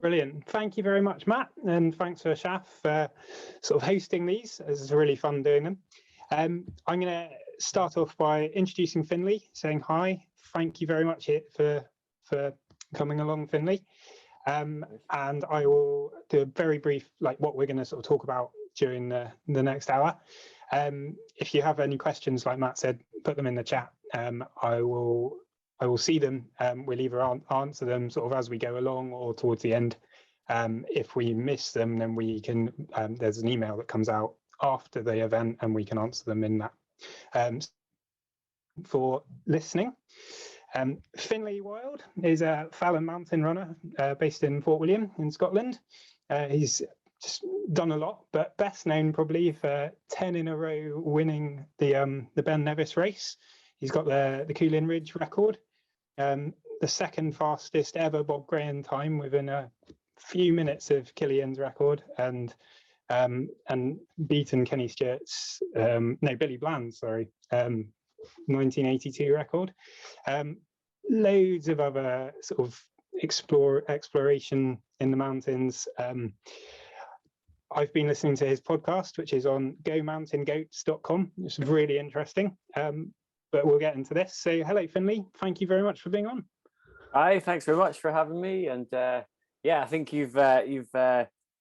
Brilliant. Thank you very much, Matt, and thanks for ShAFF for sort of hosting these. It's really fun doing them. I'm going to start off by introducing Finlay, saying hi. Thank you very much for coming along, Finlay. And I will do a very brief, like what we're going to sort of talk about during the next hour. If you have any questions, like Matt said, put them in the chat. I will see them. We'll either answer them sort of as we go along or towards the end. If we miss them, then we can. There's an email that comes out after the event, and we can answer them in that. For listening, Finlay Wild is a Fallon mountain runner based in Fort William in Scotland. He's just done a lot, but best known probably for 10 in a row winning the Ben Nevis Race. He's got the Cuillin Ridge record, the second fastest ever Bob Graham time within a few minutes of Kilian's record, and beaten Kenny Stewart's, Billy Bland's, 1982 record. Loads of other sort of exploration in the mountains. I've been listening to his podcast, which is on gomountaingoats.com. It's really interesting. But we'll get into this. So hello, Finlay. Thank you very much for being on. Hi, thanks very much for having me. And yeah, I think you've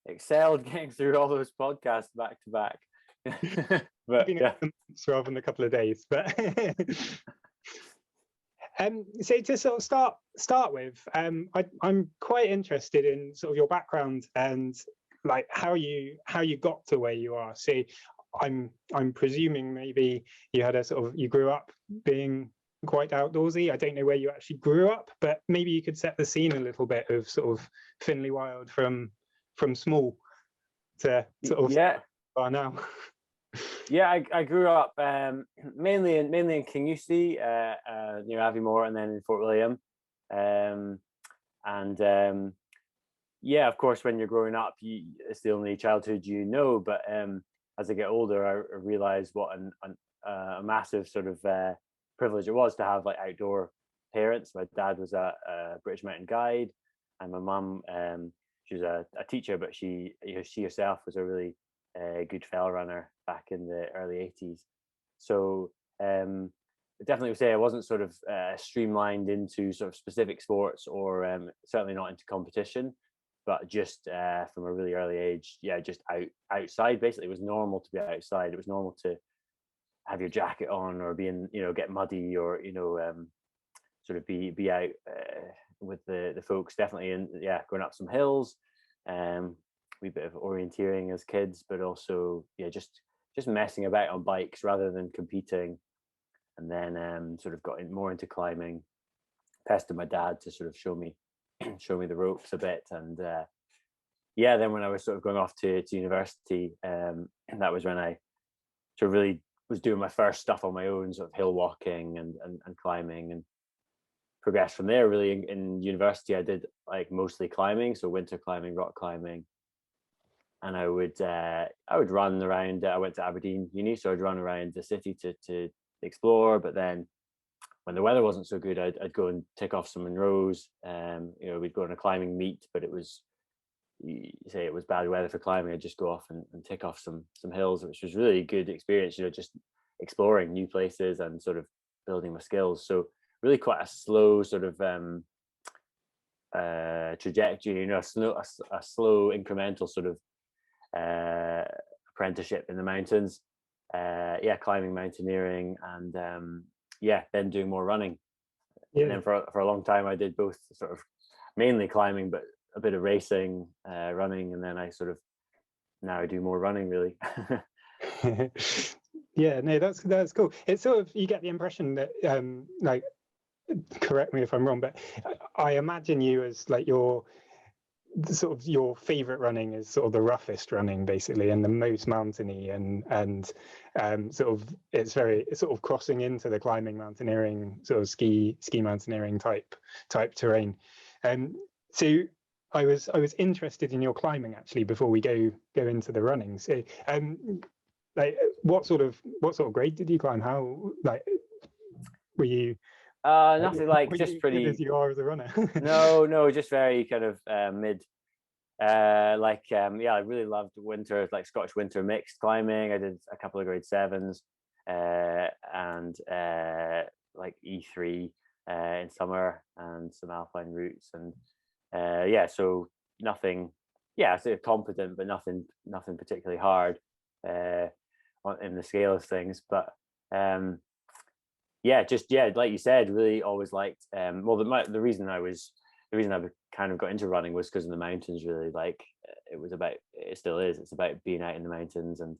excelled getting through all those podcasts back to back. But yeah, rather than a couple of days. But so to sort of start with, I'm quite interested in sort of your background and like how you got to where you are. So I'm presuming maybe you had you grew up being quite outdoorsy. I don't know where you actually grew up, but maybe you could set the scene a little bit of sort of Finlay Wild from small to sort of by now. Yeah, I grew up mainly in Kingusie, near Aviemore, and then in Fort William. Yeah, of course, when you're growing up, it's the only childhood you know. But as I get older, I realized what a massive sort of privilege it was to have like outdoor parents. My dad was a British mountain guide, and my mum, she was a teacher, but she herself was a really good fell runner back in the early 80s. So I definitely would say I wasn't sort of streamlined into sort of specific sports, or certainly not into competition, but just from a really early age, just outside. Basically, it was normal to be outside. It was normal to have your jacket on, or be in, get muddy, or sort of be out with the folks. Definitely, and going up some hills, wee bit of orienteering as kids, but also just messing about on bikes rather than competing. And then sort of got more into climbing, pestered my dad to sort of show me the ropes a bit. And then when I was sort of going off to university, that was when I sort of really was doing my first stuff on my own, sort of hill walking and climbing, and progressed from there. Really in university I did like mostly climbing, so winter climbing, rock climbing, and I would run around. I went to Aberdeen Uni, so I'd run around the city to explore. But then when the weather wasn't so good, I'd go and tick off some Munros. We'd go on a climbing meet, but you say it was bad weather for climbing, I'd just go off and tick off some hills, which was really good experience, just exploring new places and sort of building my skills. So really quite a slow sort of trajectory, a slow incremental sort of apprenticeship in the mountains, climbing, mountaineering, and then doing more running. And then for a long time I did both, sort of mainly climbing, but a bit of racing, running, and then now I do more running, really. Yeah, no, that's cool. It's sort of, you get the impression that like, correct me if I'm wrong, but I imagine you as like your favorite running is sort of the roughest running, basically, and the most mountainy, and sort of it's sort of crossing into the climbing, mountaineering, sort of ski mountaineering type terrain. So I was interested in your climbing actually before we go into the running. So like what sort of grade did you climb? How, like, were you nothing like, just pretty as you are as a runner? no, just very kind of I really loved winter, like Scottish winter mixed climbing. I did a couple of grade 7s, and like E3 in summer, and some alpine routes, and so nothing, I say competent, but nothing particularly hard in the scale of things. But like you said, really always liked. The reason I kind of got into running was because of the mountains. Really, like it still is. It's about being out in the mountains, and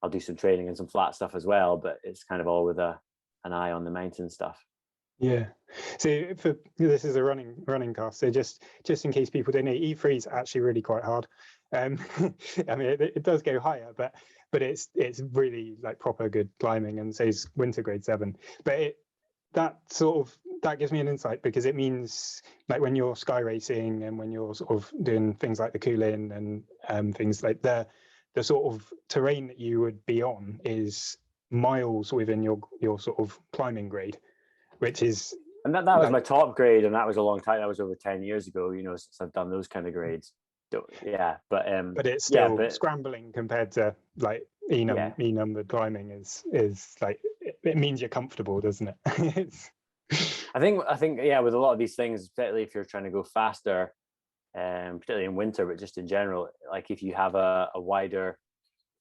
I'll do some training and some flat stuff as well. But it's kind of all with an eye on the mountain stuff. Yeah. So this is a running cast. So just in case people don't know, E3 is actually really quite hard. I mean, it does go higher, but it's really like proper good climbing, and so is winter grade 7. But that gives me an insight, because it means like when you're sky racing and when you're sort of doing things like the Cuillin and things like the sort of terrain that you would be on is miles within your sort of climbing grade, which is, and that was my top grade, and that was a long time. That was over 10 years ago, since I've done those kind of grades. So, but it's still scrambling compared to like E-numbered climbing is like, it means you're comfortable, doesn't it? I think with a lot of these things, particularly if you're trying to go faster, particularly in winter, but just in general, like if you have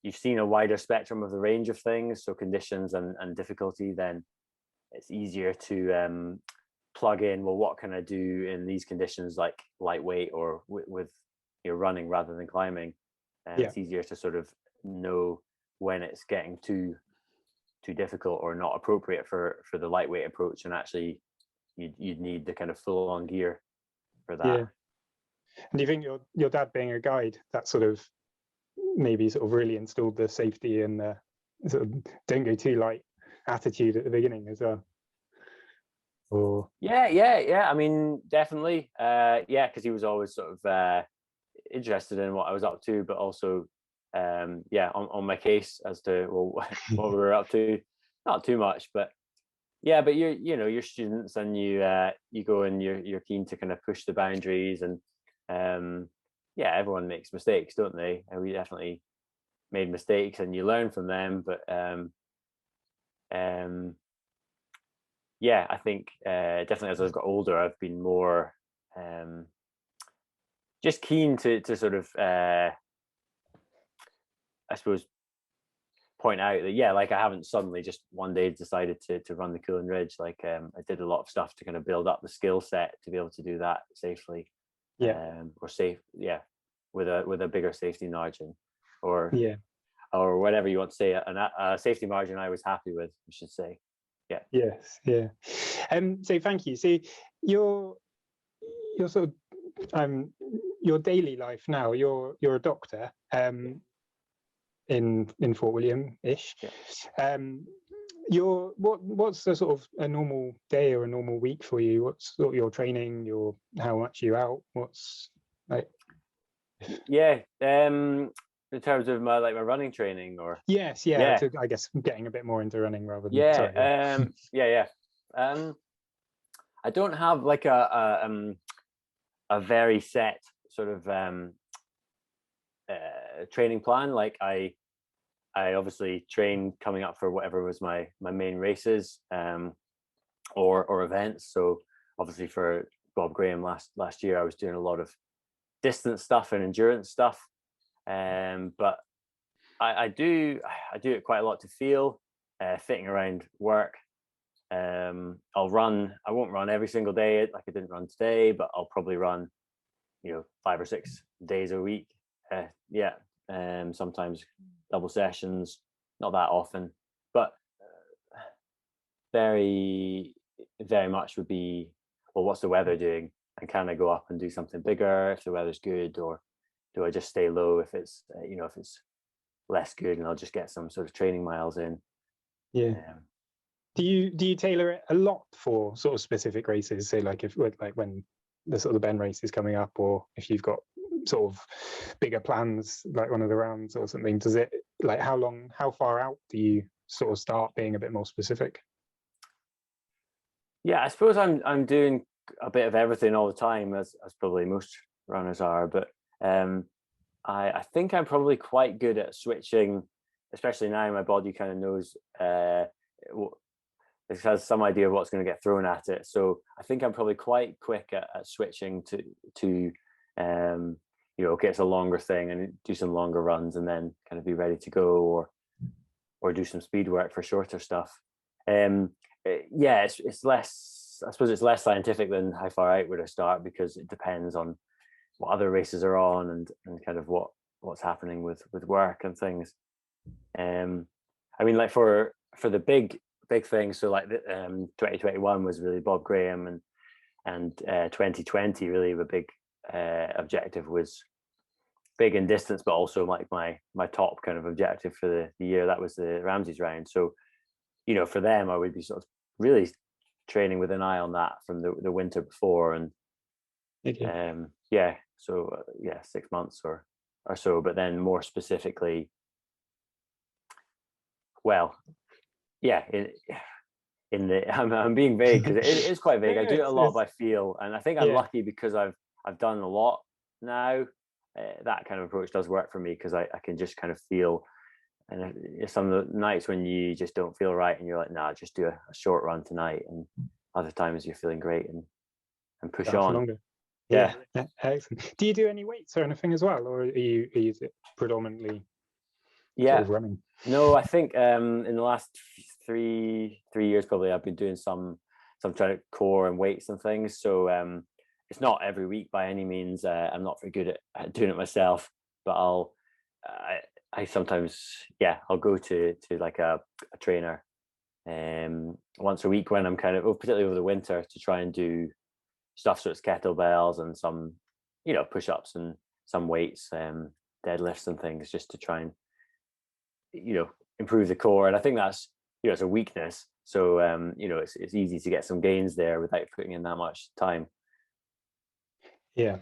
you've seen a wider spectrum of the range of things, so conditions and difficulty, then it's easier to plug in, well, what can I do in these conditions, like lightweight or with running rather than climbing. It's easier to sort of know when it's getting too difficult or not appropriate for the lightweight approach, and actually you'd need the kind of full on gear for that. Yeah. And do you think your dad being a guide, that sort of maybe sort of really installed the safety and the sort of don't go too light attitude at the beginning as well? Or I mean, definitely, because he was always sort of interested in what I was up to, but also on my case as to what we were up to. Not too much, but you're students, and you go and you're keen to kind of push the boundaries, and everyone makes mistakes, don't they? And we definitely made mistakes, and you learn from them. But I think definitely as I've got older, I've been more just keen to sort of I suppose point out that like I haven't suddenly just one day decided to run the Cuillin Ridge. Like I did a lot of stuff to kind of build up the skill set to be able to do that safely, or safe, with a bigger safety margin, or whatever you want to say, a safety margin I was happy with, I should say. So thank you. So your sort of your daily life now, you're a doctor in Fort William-ish. What's the sort of a normal day or a normal week for you? What's sort of your training, how much you out? What's like? In terms of my running training, or I guess getting a bit more into running rather than I don't have like a very set sort of training plan. Like I obviously train coming up for whatever was my main races or events. So obviously for Bob Graham last year, I was doing a lot of distance stuff and endurance stuff, but I do it quite a lot to feel, fitting around work. I'll run. I won't run every single day like I didn't run today, but I'll probably run 5 or 6 days a week. Sometimes double sessions, not that often, but very, very much would be, well, what's the weather doing, and can I go up and do something bigger if the weather's good, or do I just stay low if it's if it's less good, and I'll just get some sort of training miles in. Do you tailor it a lot for sort of specific races? So like when the sort of the Ben race is coming up, or if you've got sort of bigger plans like one of the rounds or something, does it, like, how far out do you sort of start being a bit more specific? I suppose I'm doing a bit of everything all the time, as probably most runners are. But I think I'm probably quite good at switching, especially now my body kind of knows, it has some idea of what's going to get thrown at it. So I think I'm probably quite quick at switching to okay, it's a longer thing, and do some longer runs and then kind of be ready to go, or do some speed work for shorter stuff. It's less, I suppose it's less scientific than how far out would I start, because it depends on what other races are on and kind of what's happening with work and things. I mean, like for the big things, so like 2021 was really Bob Graham, and 2020 really the big objective was big in distance, but also like my top kind of objective for the year, that was the Ramseys Round. So for them I would be sort of really training with an eye on that from the winter before, and Okay. 6 months or so. But then more specifically, I'm being vague, because it is quite vague. I do it a lot by feel, and I think I'm lucky because I've done a lot now. That kind of approach does work for me, because I can just kind of feel. And some of the nights when you just don't feel right and you're like, nah, just do a short run tonight, and other times you're feeling great and push on longer. Yeah, excellent. Do you do any weights or anything as well, or are you predominantly sort of running? No, I think in the last three years probably I've been doing some trying to core and weights and things. So it's not every week by any means. I'm not very good at doing it myself, but I sometimes I'll go to like a trainer once a week when I'm kind of, particularly over the winter, to try and do stuff. So it's kettlebells and some push-ups and some weights, deadlifts and things, just to try and improve the core. And I think that's it's a weakness, so it's easy to get some gains there without putting in that much time. I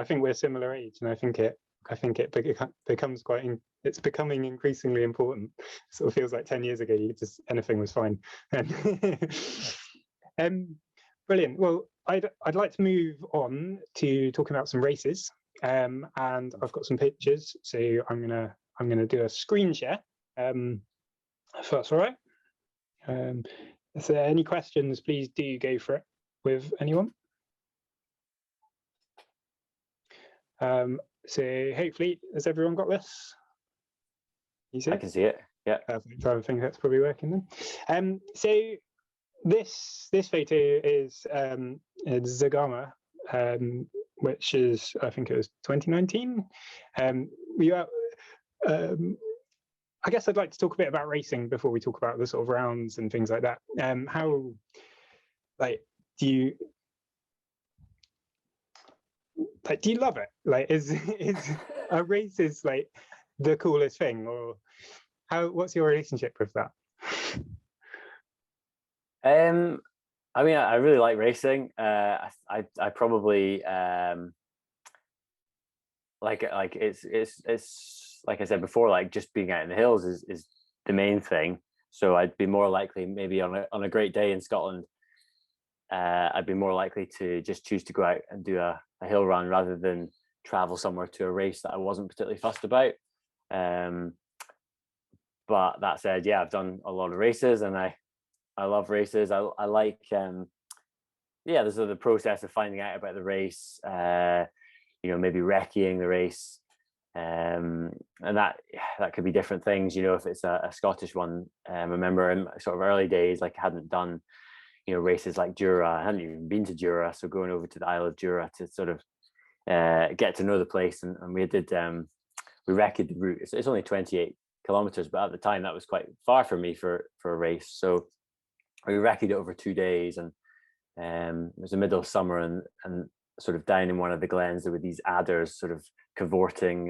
think we're similar age, and I think it becomes it's becoming increasingly important. It sort of feels like 10 years ago anything was fine. Brilliant. Well, I'd like to move on to talking about some races, and I've got some pictures, so I'm gonna do a screen share, if that's all right. If there are any questions, please do go for it with anyone. So hopefully, has everyone got this? You see? I can see it. Yeah. Perfect. I think that's probably working then. So this photo is Zagama, which is, I think it was 2019. I guess I'd like to talk a bit about racing before we talk about the sort of rounds and things like that. How, like, do you love it? Like, is a race is like the coolest thing, or what's your relationship with that? I mean, I really like racing. I probably like it's like I said before, like just being out in the hills is the main thing. So I'd be more likely, maybe on a great day in Scotland, I'd be more likely to just choose to go out and do a hill run rather than travel somewhere to a race that I wasn't particularly fussed about. But that said, I've done a lot of races, and I love races. I like there's the process of finding out about the race, maybe recceing the race, and that could be different things. If it's a Scottish one, I remember in sort of early days, like I hadn't done races like Jura. I hadn't even been to Jura, so going over to the Isle of Jura to sort of get to know the place, and we did we recceed the route. It's only 28 kilometers, but at the time that was quite far for me for a race. So we recceed it over 2 days, and it was the middle of summer, and sort of down in one of the glens there were these adders sort of cavorting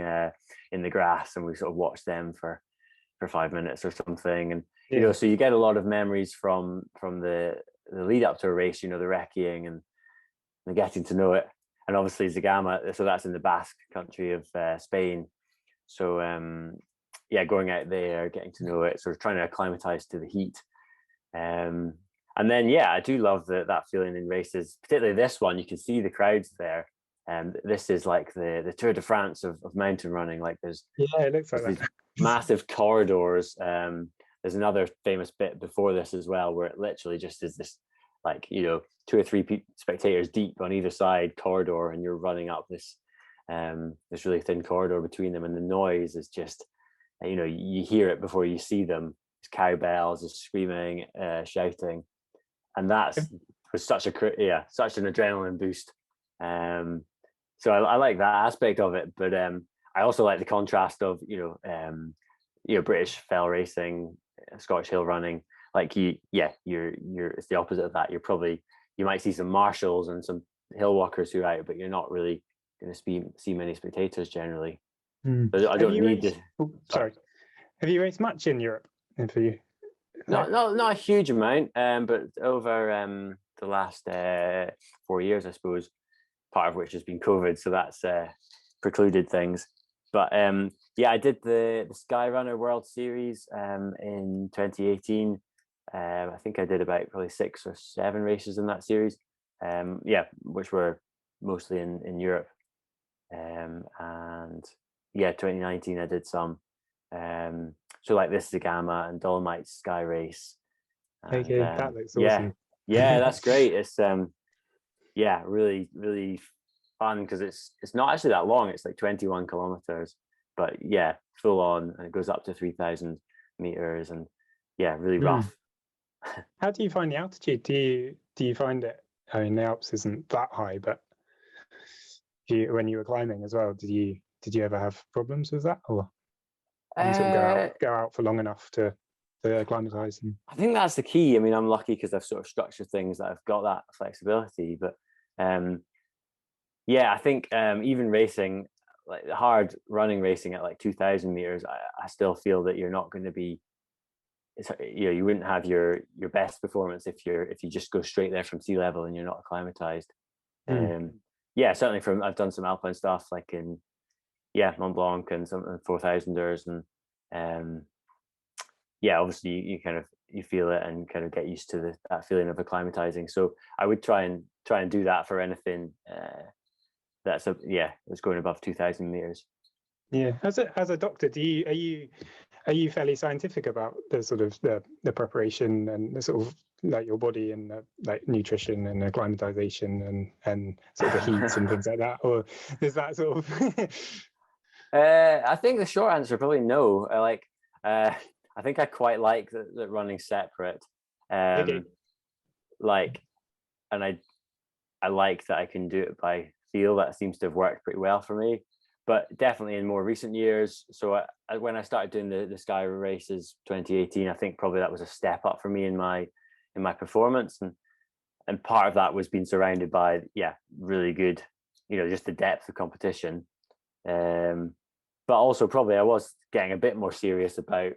in the grass, and we sort of watched them for 5 minutes or something. And so you get a lot of memories from the lead up to a race, the recceing and the getting to know it. And obviously Zagama, so that's in the Basque country of Spain. So going out there, getting to know it, sort of trying to acclimatize to the heat. And And then, yeah, I do love that feeling in races, particularly this one. You can see the crowds there. And this is like the Tour de France of mountain running. Like it looks like these that. massive corridors. There's another famous bit before this as well, where it literally just is this, like, 2 or 3 spectators deep on either side corridor, and you're running up this really thin corridor between them, and the noise is just, you hear it before you see them. It's cowbells, it's screaming, shouting, and was such an adrenaline boost. So I like that aspect of it, but I also like the contrast of British fell racing, Scottish hill running. Like you're it's the opposite of that. You might see some marshals and some hill walkers who are out, but you're not really going to see many spectators generally. But I don't need this. Sorry, have you raced much in Europe? And for you, not a huge amount, but over the last 4 years, I suppose. Part of which has been COVID, so that's precluded things. But I did the Skyrunner World Series in 2018. I think I did about probably 6 or 7 races in that series. Which were mostly in Europe. And 2019 I did some. So like this Zagama and Dolomite Sky Race. And, okay, that looks awesome. Yeah, that's great. It's really, really fun because it's not actually that long. It's like 21 kilometers, but full on, and it goes up to 3,000 meters, and really rough. How do you find the altitude? Do you find it? I mean, the Alps isn't that high, but when you were climbing as well, did you ever have problems with that, or you sort of go out for long enough to acclimatize? I think that's the key. I mean, I'm lucky because I've sort of structured things that I've got that flexibility, but I think even racing, like hard running racing at like 2,000 meters, I still feel that you're not going to be, you wouldn't have your best performance if you just go straight there from sea level and you're not acclimatized. Certainly I've done some alpine stuff like in Mont Blanc and some 4,000ers, and obviously you feel it and kind of get used to that feeling of acclimatizing. So I would try and do that for anything that's going above 2,000 meters. Yeah, as a doctor, are you fairly scientific about the sort of the preparation and the sort of like your body and like nutrition and acclimatization and sort of the heats and things like that, or is that sort of? I think the short answer probably no. I think I quite like the running separate. Okay. And I like that I can do it by feel. That seems to have worked pretty well for me. But definitely in more recent years, so when I started doing the Sky races 2018, I think probably that was a step up for me in my performance, and part of that was being surrounded by really good, just the depth of competition, but also probably I was getting a bit more serious about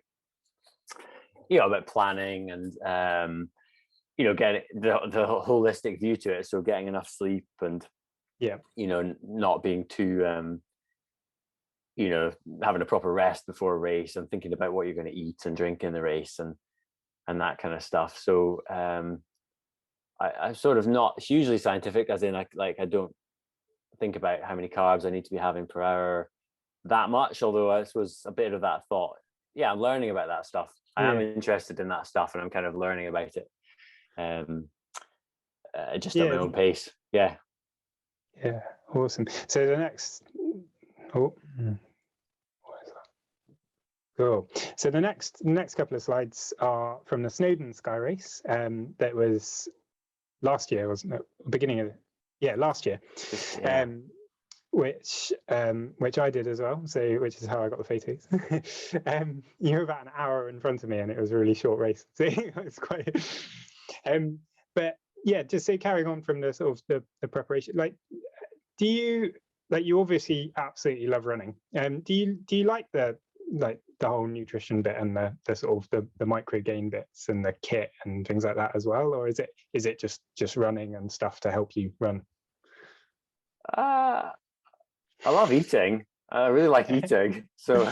about planning and getting the holistic view to it. So getting enough sleep and not being too having a proper rest before a race and thinking about what you're going to eat and drink in the race and that kind of stuff. So I'm sort of not hugely scientific, as in I don't think about how many carbs I need to be having per hour that much, although this was a bit of that thought. I'm learning about that stuff. I am interested in that stuff, and I'm kind of learning about it just at my own pace. Awesome. So the next cool. So the next couple of slides are from the Snowden Sky race. That was last year, wasn't it? Beginning of last year. Which I did as well. So which is how I got the photos. You were about an hour in front of me, and it was a really short race. So it's quite. But just so carrying on from the sort of the preparation, like, do you obviously absolutely love running? Do you like the whole nutrition bit and the sort of the micro gain bits and the kit and things like that as well, or is it just running and stuff to help you run? I love eating. I really like eating. So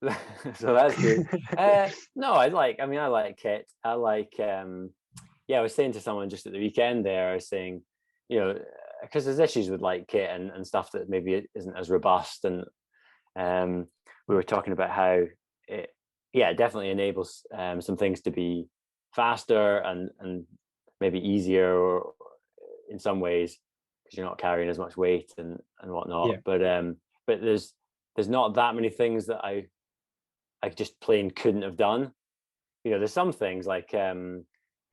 So that's good. No, I like kit. I like, I was saying to someone just at the weekend there, I was saying, because there's issues with like kit and stuff that maybe isn't as robust. And we were talking about how it definitely enables some things to be faster and maybe easier, or in some ways, because you're not carrying as much weight and whatnot. Yeah. But there's not that many things that I just plain couldn't have done. There's some things like going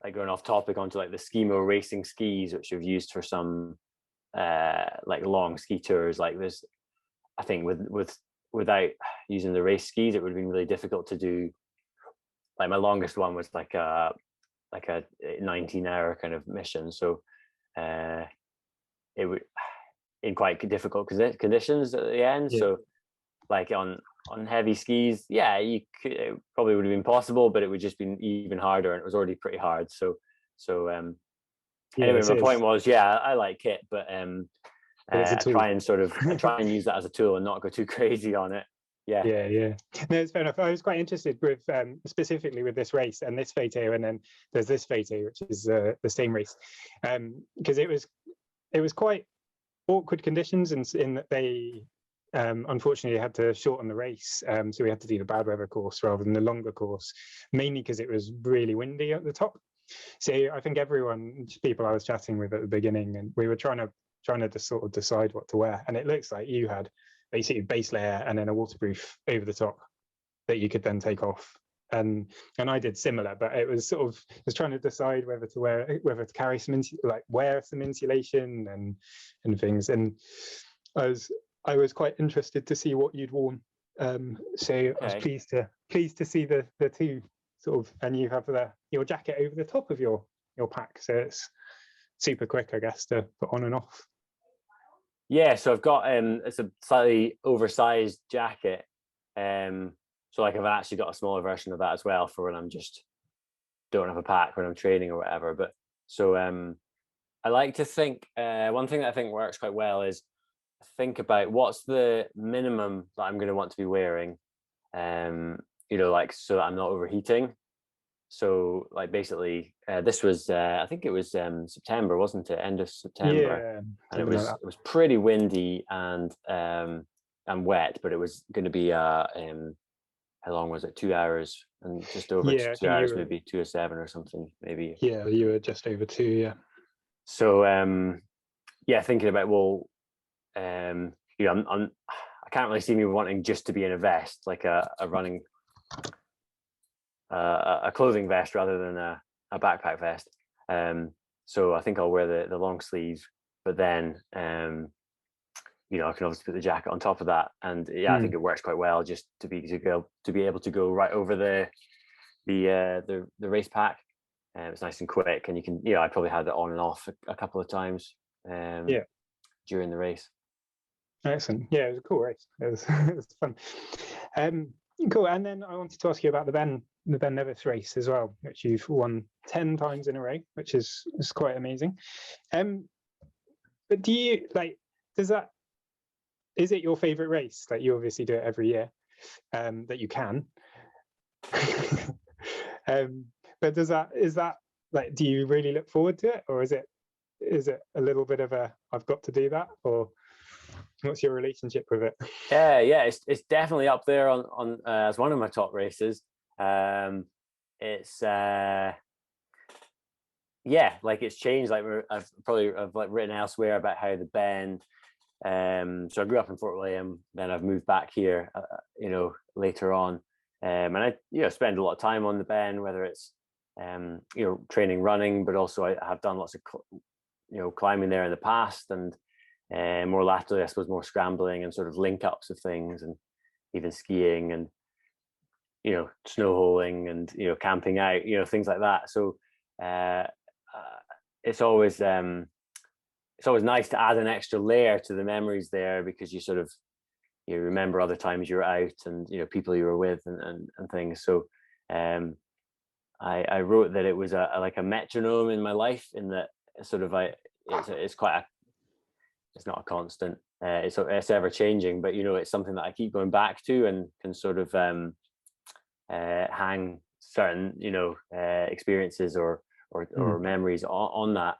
off topic onto like the skimo racing skis, which you've used for some like long ski tours. Like there's, I think without using the race skis, it would have been really difficult to do. Like my longest one was like a 19-hour kind of mission. So it would, in quite difficult conditions at the end. Yeah. So like on heavy skis, it probably would have been possible, but it would just been even harder, and it was already pretty hard. So anyway, my point was, I like kit, but try and use that as a tool and not go too crazy on it. Yeah. No, it's fair enough. I was quite interested with specifically with this race and this photo, and then there's this photo which is the same race, because it was quite awkward conditions, in that they unfortunately had to shorten the race, so we had to do the bad weather course rather than the longer course, mainly because it was really windy at the top. So I think people I was chatting with at the beginning, and we were trying to just sort of decide what to wear, and it looks like you had basically base layer and then a waterproof over the top that you could then take off, and I did similar, but it was sort of trying to decide whether to carry some wear some insulation and things, and I was quite interested to see what you'd worn, so okay. I was pleased to see the two sort of, and you have your jacket over the top of your pack, so it's super quick, I guess, to put on and off. Yeah, so I've got it's a slightly oversized jacket, so like I've actually got a smaller version of that as well for when I'm just don't have a pack when I'm training or whatever. But so I like to think one thing that I think works quite well is think about what's the minimum that I'm going to want to be wearing, like so that I'm not overheating. So like basically this was I think it was September, wasn't it? End of September. Yeah, and it was pretty windy and wet, but it was going to be how long was it? 2 hours and just over 2 hours, maybe 2:07 or something, maybe. Yeah, you were just over 2. Yeah. So thinking about I can't really see me wanting just to be in a vest, like a running a clothing vest rather than a backpack vest. So I think I'll wear the long sleeve, but then I can obviously put the jacket on top of that, and I think it works quite well just to be able to go right over the race pack. It's nice and quick, and you can I probably had it on and off a couple of times during the race. Excellent. Yeah, it was a cool race. It was fun. Cool. And then I wanted to ask you about the Ben Nevis race as well, which you've won 10 times in a row, which is quite amazing. But do you is it your favorite race? Like, you obviously do it every year, that you can. But is that like, do you really look forward to it, or is it a little bit of a I've got to do that, or what's your relationship with it? It's definitely up there on as one of my top races. It's like it's changed. Like I've written elsewhere about how the Ben. So I grew up in Fort William, then I've moved back here, later on, and I spend a lot of time on the Ben, whether it's training running, but also I have done lots of climbing there in the past, and more latterly, I suppose, more scrambling and sort of link ups of things, and even skiing and snow holing and camping out, things like that. So it's always nice to add an extra layer to the memories there, because you sort of remember other times you were out and people you were with and things. So I wrote that it was like a metronome in my life, in that sort of it's quite it's not a constant. It's ever changing, but it's something that I keep going back to and can sort of hang certain experiences or memories on that.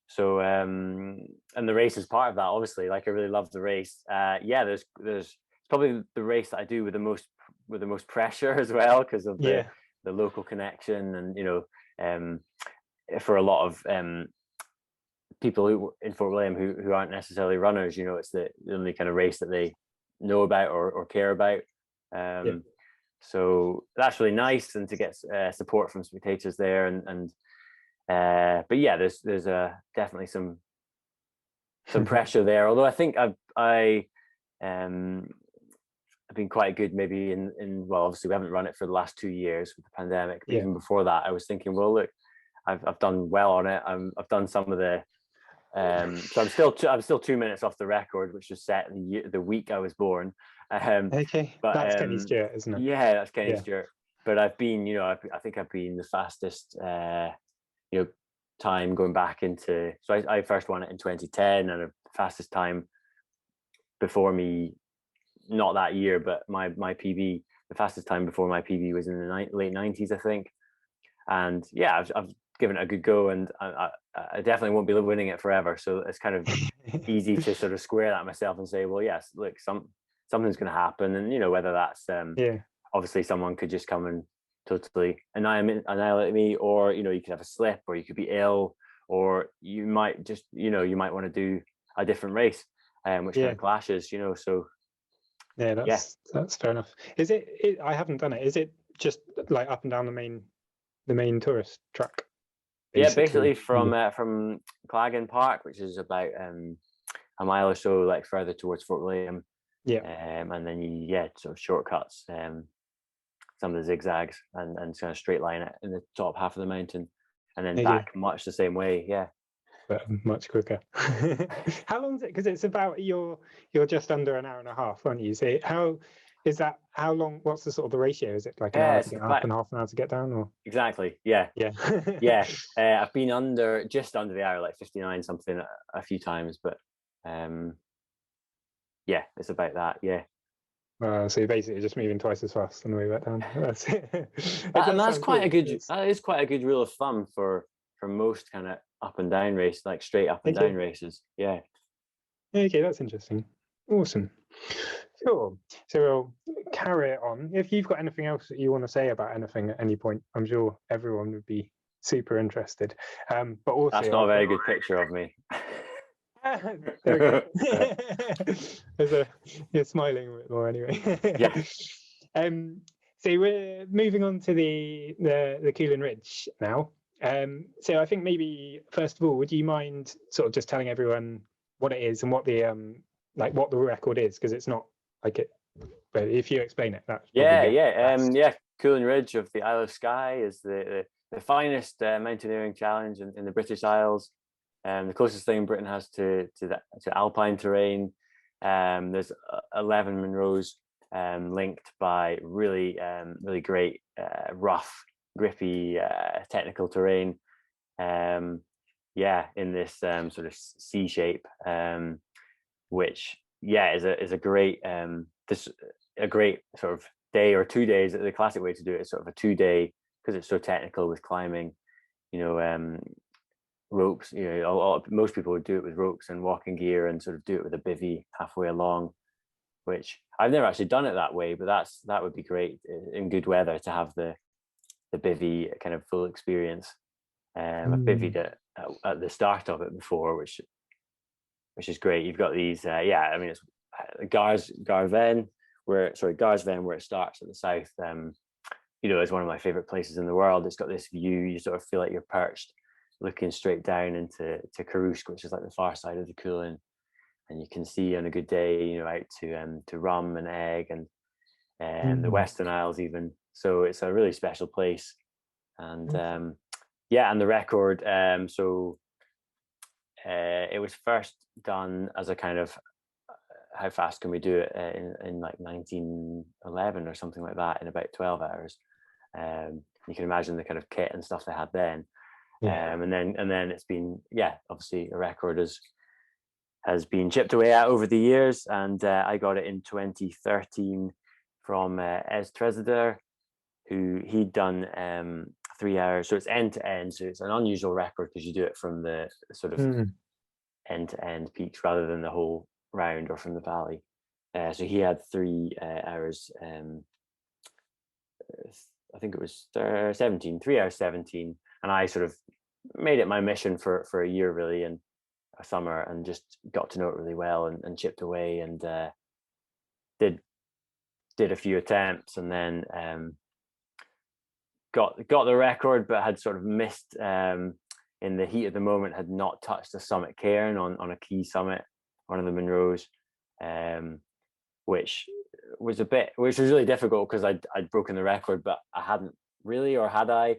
So and the race is part of that, obviously. Like, I really love the race. There's it's probably the race that I do with the most pressure as well, because of the local connection, and for a lot of people who in Fort William who aren't necessarily runners, it's the only kind of race that they know about or care about. So that's really nice, and to get support from spectators there, but yeah, there's definitely some pressure there. Although I think I've been quite good, maybe in well, obviously we haven't run it for the last 2 years with the pandemic, but even before that, I was thinking, well, look, I've done well on it. I've done some of the so I'm still 2 minutes off the record, which was set the week I was born. Okay, but that's Kenny Stewart, isn't it? Yeah, that's Kenny Stewart. But I've been, I think I've been the fastest, time going back into. So I first won it in 2010, and the fastest time before me, not that year, but my PB, the fastest time before my PB was in the late 90s, I think. And yeah, I've given it a good go, and I definitely won't be winning it forever. So it's kind of easy to sort of square that myself and say, well, yes, look, something's going to happen, and whether that's obviously someone could just come and totally annihilate me, or you could have a slip, or you could be ill, or you might just you might want to do a different race, which kind of clashes, so that's fair enough. Is it I haven't done it, is it just like up and down the main tourist track? Basically from Clagan Park, which is about a mile or so like further towards Fort William, and then you sort of shortcuts some of the zigzags and kind of straight line it in the top half of the mountain, and then back much the same way, but much quicker. How long is it? Because it's about you're just under an hour and a half, aren't you? So how is that? How long? What's the sort of the ratio? Is it like an hour to get up and half an hour to get down, or exactly? I've been just under the hour, like 59 something a few times, but it's about that. So you're basically just moving twice as fast on the way back down. That's that's quite a good. That is quite a good rule of thumb for most kind of up and down race, like straight up and down races. Yeah. Okay, that's interesting. Awesome. Sure. So we'll carry it on. If you've got anything else that you want to say about anything at any point, I'm sure everyone would be super interested. But also, that's not a very good picture of me. There we go. You're smiling a bit more anyway. So we're moving on to the Cuillin Ridge now. So I think maybe first of all, would you mind sort of just telling everyone what it is and what the what the record is, because it's not like it. But if you explain it, that's Cuillin Ridge of the Isle of Skye is the finest mountaineering challenge in the British Isles. The closest thing Britain has to alpine terrain. There's 11 Munros linked by really great rough, grippy technical terrain. In this sort of C shape, which is a great a great sort of day or 2 days. The classic way to do it is sort of a 2-day, because it's so technical with climbing. Ropes, most people would do it with ropes and walking gear, and sort of do it with a bivvy halfway along, which I've never actually done it that way, but that would be great in good weather to have the bivvy kind of full experience. I've bivvied at the start of it before, which is great. You've got these it's Garsven where it starts at the south. Is one of my favorite places in the world. It's got this view, you sort of feel like you're perched looking straight down into Carusk, which is like the far side of the Cuillin, and you can see on a good day, out to Rum and Egg and the Western Isles even. So it's a really special place, and and the record. It was first done as a kind of how fast can we do it in like 1911 or something like that, in about 12 hours. You can imagine the kind of kit and stuff they had then. And then it's been obviously a record has been chipped away at over the years, and I got it in 2013 from Ez Trezeder, who he'd done 3 hours. So it's end to end. So it's an unusual record because you do it from the sort of end to end peaks rather than the whole round or from the valley. So he had 3 hours. I think it was 17, 3 hours 17, and I sort of made it my mission for a year really, and a summer, and just got to know it really well, and chipped away, and did a few attempts, and then got the record, but had sort of missed in the heat of the moment, had not touched the summit cairn on a key summit, one of the Munros, which was really difficult because I'd broken the record, but I hadn't really, or had I?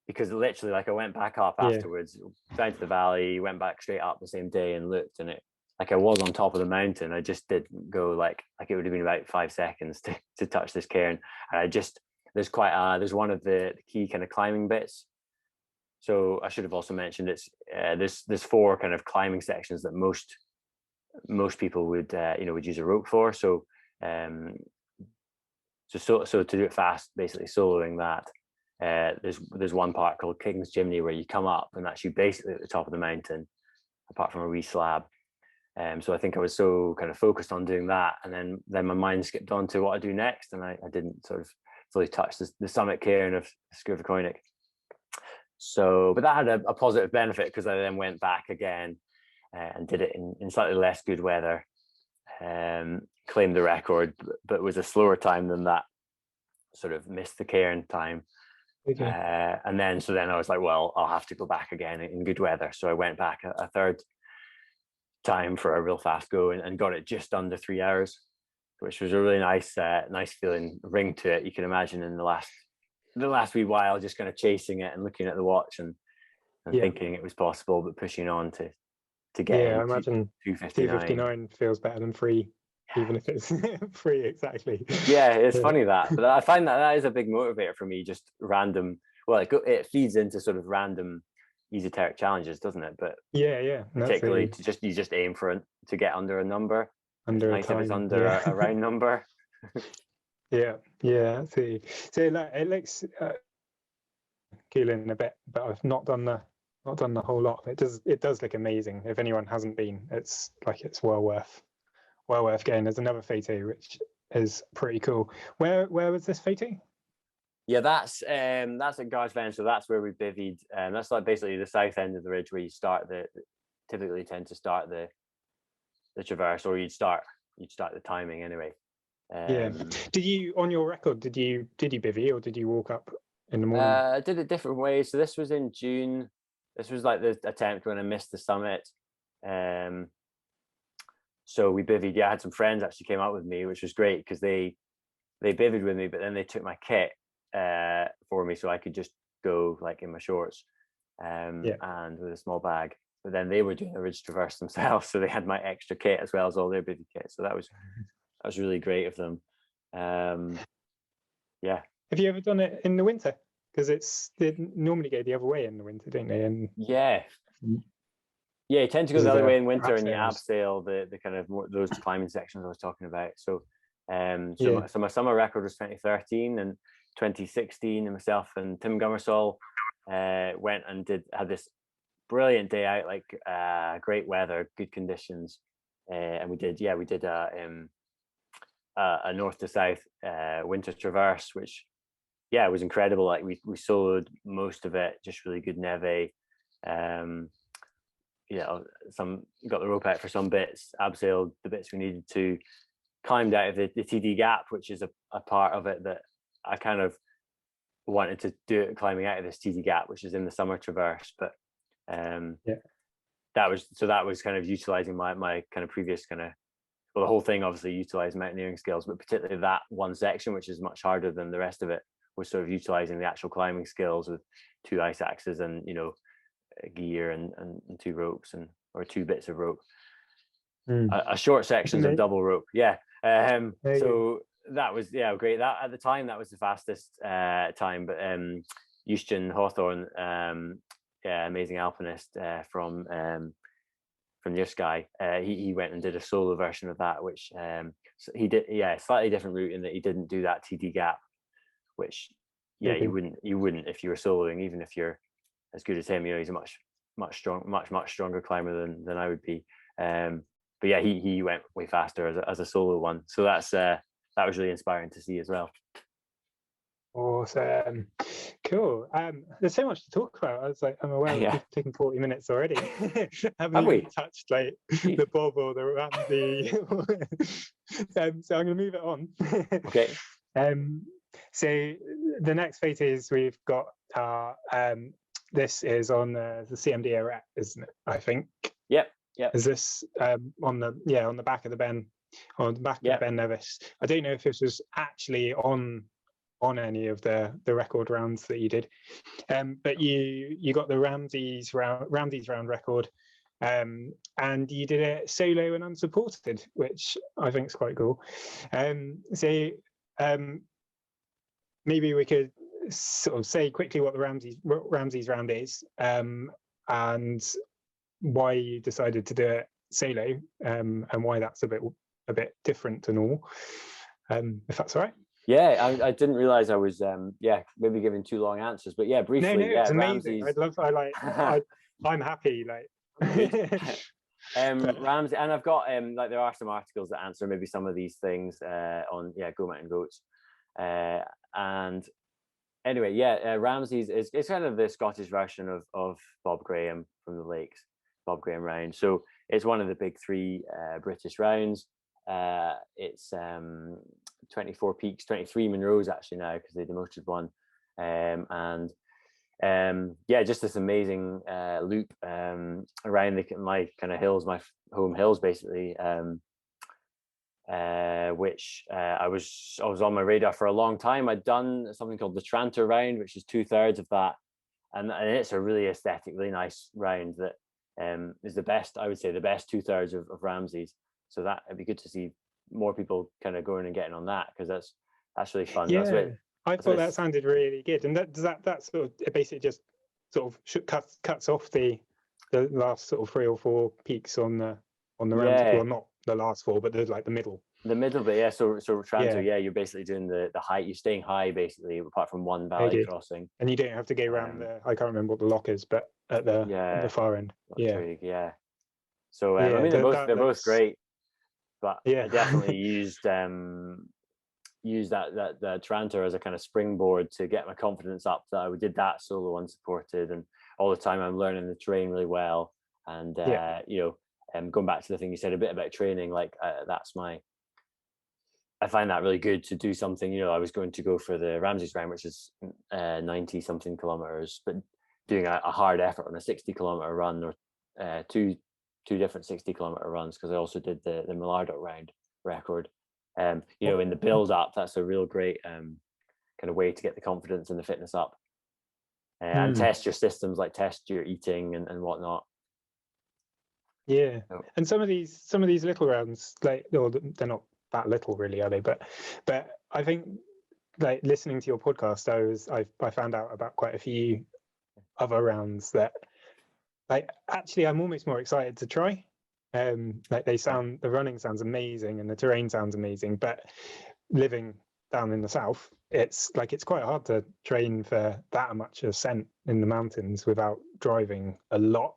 Because literally, like, I went back up afterwards, down to the valley, went back straight up the same day and looked, and it, like, I was on top of the mountain. I just didn't go like it would have been about 5 seconds to touch this cairn. And I just, there's one of the key kind of climbing bits. So I should have also mentioned there's 4 kind of climbing sections that most people would would use a rope for. So so to do it fast, basically soloing that. There's one part called King's Chimney where you come up, and that's you basically at the top of the mountain, apart from a wee slab. So I think I was so kind of focused on doing that, and then my mind skipped on to what I do next, and I didn't sort of fully touch the summit cairn of Skurvikoinik. So, but that had a positive benefit because I then went back again and did it in slightly less good weather, claimed the record, but it was a slower time than that, sort of missed the cairn time. Okay. And then I was like, well, I'll have to go back again in good weather. So I went back a third time for a real fast go, and got it just under 3 hours, which was a really nice feeling ring to it. You can imagine in the last wee while, just kind of chasing it and looking at the watch and thinking it was possible, but pushing on to get in. I imagine 2:59 feels better than 3. Even if it's 3 exactly. Yeah, it's funny that, but I find that is a big motivator for me. Just random. Well, it feeds into sort of random esoteric challenges, doesn't it? But particularly you just aim to get under a number. Under it's nice a time, if it's under a round number. I see. So like, it looks Cuillin a bit, but I've not done the whole lot. It does look amazing. If anyone hasn't been, it's well worth going. There's another photo which is pretty cool. Where was this photo? Yeah, that's at Garsven, so that's where we bivvied. That's like basically the south end of the ridge where you typically tend to start the traverse, or you'd start the timing anyway. Did you, on your record, did you bivvy, or did you walk up in the morning? I did it different ways. So this was in June. This was like the attempt when I missed the summit. So we bivvied. I had some friends actually came out with me, which was great because they bivvied with me, but then they took my kit for me, so I could just go like in my shorts and with a small bag. But then they were doing the Ridge Traverse themselves, so they had my extra kit as well as all their bivvy kit. So that was really great of them. Have you ever done it in the winter? Because they normally go the other way in the winter, don't they? And you tend to go the other way in winter, and you abseil the kind of more those climbing sections I was talking about. So, so my summer record was 2013, and 2016, and myself and Tim Gummersall went and had this brilliant day out, like great weather, good conditions, and we did a north to south winter traverse, which was incredible. Like we soloed most of it, just really good neve. Some got the rope out for some bits, abseiled the bits we needed to, climbed out of the TD gap, which is a part of it that I kind of wanted to do it, climbing out of this TD gap, which is in the summer traverse. But that was kind of utilizing my kind of previous kind of, well, the whole thing obviously utilized mountaineering skills, but particularly that one section, which is much harder than the rest of it, was sort of utilizing the actual climbing skills with 2 ice axes and gear and 2 ropes or 2 bits of rope. A short sections of double rope. So that was great. That at the time that was the fastest time, but Justin Hawthorne, amazing alpinist from from your Sky, he went and did a solo version of that, which so he did, slightly different route in that he didn't do that TD gap, which you wouldn't if you were soloing, even if you're as good as him. You know, he's a much stronger climber than I would be. But yeah, he went way faster as a solo one. So that was really inspiring to see as well. Awesome. Cool. There's so much to talk about. I was like, I'm aware we've taken 40 minutes already. Haven't even touched like the Bob or the Ramsay. So I'm going to move it on. Okay. So the next photos we've got are this is on the CMD Arete, isn't it? I think. Yep. Is this on the back of the Ben, on the back of the Ben Nevis? I don't know if this was actually on any of the record rounds that you did, but you got the Ramseys Round record, and you did it solo and unsupported, which I think is quite cool. So maybe we could sort of say quickly what the Ramseys Round is, and why you decided to do it solo, and why that's a bit different and all, if that's all right. Yeah, I didn't realize I was maybe giving too long answers, but yeah, briefly. No, it's amazing. Ramseys. I'm happy. Ramsay, and I've got there are some articles that answer maybe some of these things on Go Mountain Goats, and anyway, Ramsay's is kind of the Scottish version of Bob Graham from the Lakes, Bob Graham Round. So it's one of the big three British rounds. It's 24 peaks, 23 Monroes actually now, because they demoted one, and just this amazing loop around my kind of hills, my home hills basically, which I was on my radar for a long time. I'd done something called the Tranter round, which is 2/3 of that, and it's a really aesthetically nice round that is the best, I would say, the best 2/3 of Ramsay's. So that it'd be good to see more people kind of going and getting on that, because that's really fun. Yeah, I thought that sounded really good. And that sort of, it basically just sort of cuts off the last sort of 3 or 4 peaks on the Ramsay. Well, not the last 4, but the middle. The middle bit, yeah. So Tranter, you're basically doing the height. You're staying high basically, apart from one valley crossing. And you don't have to go around I can't remember what the lock is, but at the far end. Yeah. So I mean, they're both great, but I definitely used the Tranter as a kind of springboard to get my confidence up, that I did that solo unsupported, and all the time I'm learning the terrain really well. And going back to the thing you said a bit about training, like I find that really good to do something. I was going to go for the Ramseys Round, which is 90 something kilometers, but doing a hard effort on a 60-kilometer run, or two different 60-kilometer runs, because I also did the Millardock Round record. In the build up, that's a real great kind of way to get the confidence and the fitness up, and test your systems, like test your eating and whatnot. Yeah, and some of these little rounds, they're not that little really, are they? But I think, like, listening to your podcast, I found out about quite a few other rounds that, like, actually I'm almost more excited to try. Like, the running sounds amazing and the terrain sounds amazing, but living down in the south, it's quite hard to train for that much ascent in the mountains without driving a lot.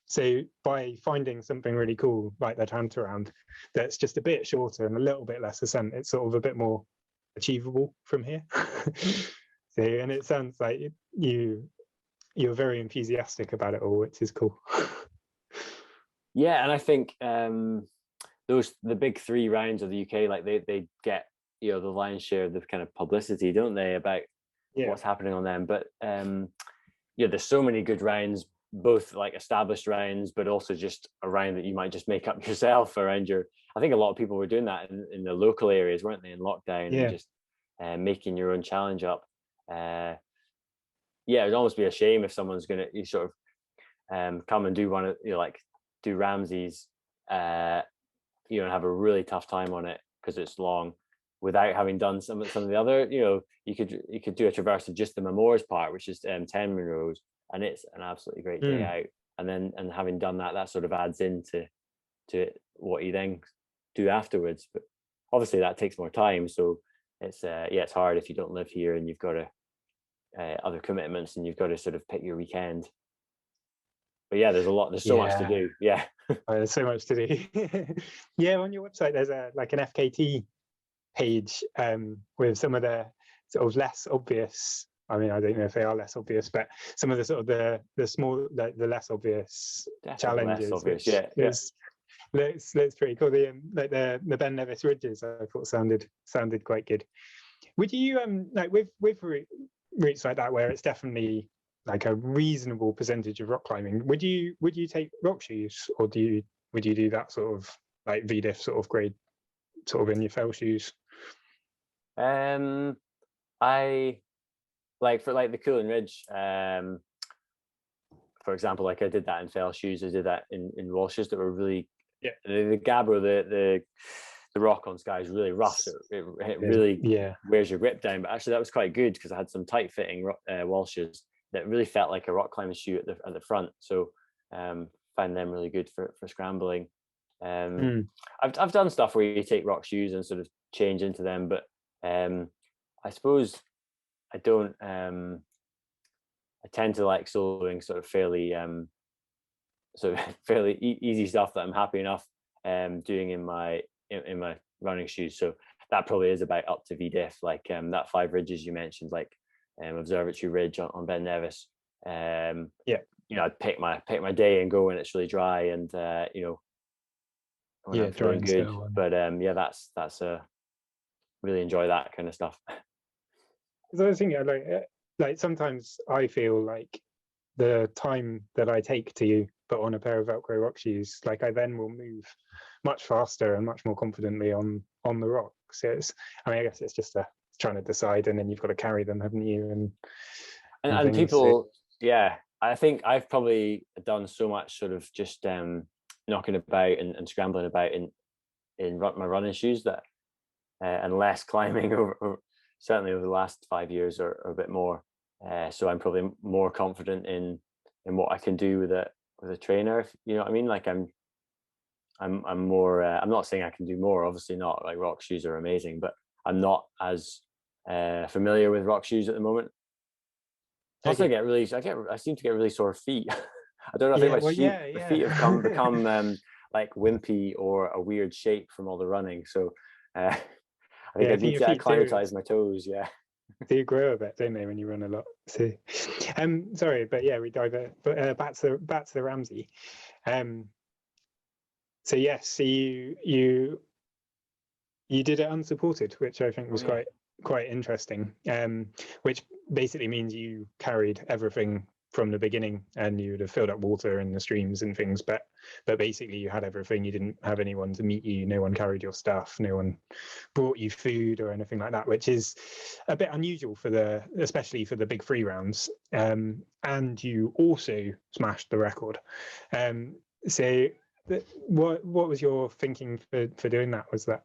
So by finding something really cool like the Tranter Round that's just a bit shorter and a little bit less ascent, it's sort of a bit more achievable from here. And it sounds like you're very enthusiastic about it all, which is cool. Yeah, and I think the big 3 rounds of the UK, like they get the lion's share of the kind of publicity, don't they, about what's happening on them. But there's so many good rounds, both like established rounds, but also just a round that you might just make up yourself around I think a lot of people were doing that in the local areas, weren't they, in lockdown, and just making your own challenge up. It would almost be a shame if someone's going to sort of come and do one of, do Ramseys, and have a really tough time on it because it's long, without having done some of the other. You could do a traverse of just the Mamores part, which is 10 Monroes, and it's an absolutely great day out. and having done that, that sort of adds into what you then do afterwards. But obviously that takes more time, so it's it's hard if you don't live here and you've got other commitments and you've got to sort of pick your weekend. But yeah, there's so much to do. Yeah. There's so much to do. Yeah, on your website there's an FKT page with some of the sort of less obvious, I mean, I don't know if they are less obvious, but some of the sort of the small, the less obvious challenges. Less obvious, looks pretty cool. The Ben Nevis ridges, I thought sounded quite good. Would you like with routes like that where it's definitely like a reasonable percentage of rock climbing, would you take rock shoes, or would you do that sort of like VDIF sort of grade sort of in your fell shoes? I like for like the Cuillin Ridge, for example, like I did that in fell shoes. I did that in Walshes that were really, the Gabbro, the rock on Sky is really rough. So it really wears your grip down. But actually that was quite good because I had some tight fitting Walshes that really felt like a rock climbing shoe at the front. So find them really good for scrambling. I've done stuff where you take rock shoes and sort of change into them, but I suppose I don't. I tend to like soloing sort of fairly easy stuff that I'm happy enough doing in my running shoes. So that probably is about up to VDIF, like that 5 ridges you mentioned, like Observatory Ridge on Ben Nevis. I'd pick my day and go when it's really dry and when I'm feeling good. But that's really enjoy that kind of stuff. So I was thinking, like sometimes I feel like the time that I take to put on a pair of Velcro rock shoes, like I then will move much faster and much more confidently on the rocks. So I guess it's just trying to decide, and then you've got to carry them, haven't you? And people, I think I've probably done so much sort of just knocking about and scrambling about in my running shoes that and less climbing over certainly over the last 5 years or a bit more. So I'm probably more confident in what I can do with a trainer. If you know what I mean? Like I'm more. I'm not saying I can do more. Obviously not. Like rock shoes are amazing, but I'm not as familiar with rock shoes at the moment. Plus, I seem to get really sore feet. I don't know. I think my feet have become like wimpy or a weird shape from all the running. So I think I need to acclimatize my toes. Yeah. They grow a bit, don't they, when you run a lot? So, sorry, but we divert. But back to the Ramsay. So yes, you did it unsupported, which I think was quite interesting. Which basically means you carried everything from the beginning, and you would have filled up water in the streams and things, but basically you had everything. You didn't have anyone to meet you. No one carried your stuff. No one brought you food or anything like that, which is a bit unusual especially for the big free rounds. And you also smashed the record. So what was your thinking for doing that? Was that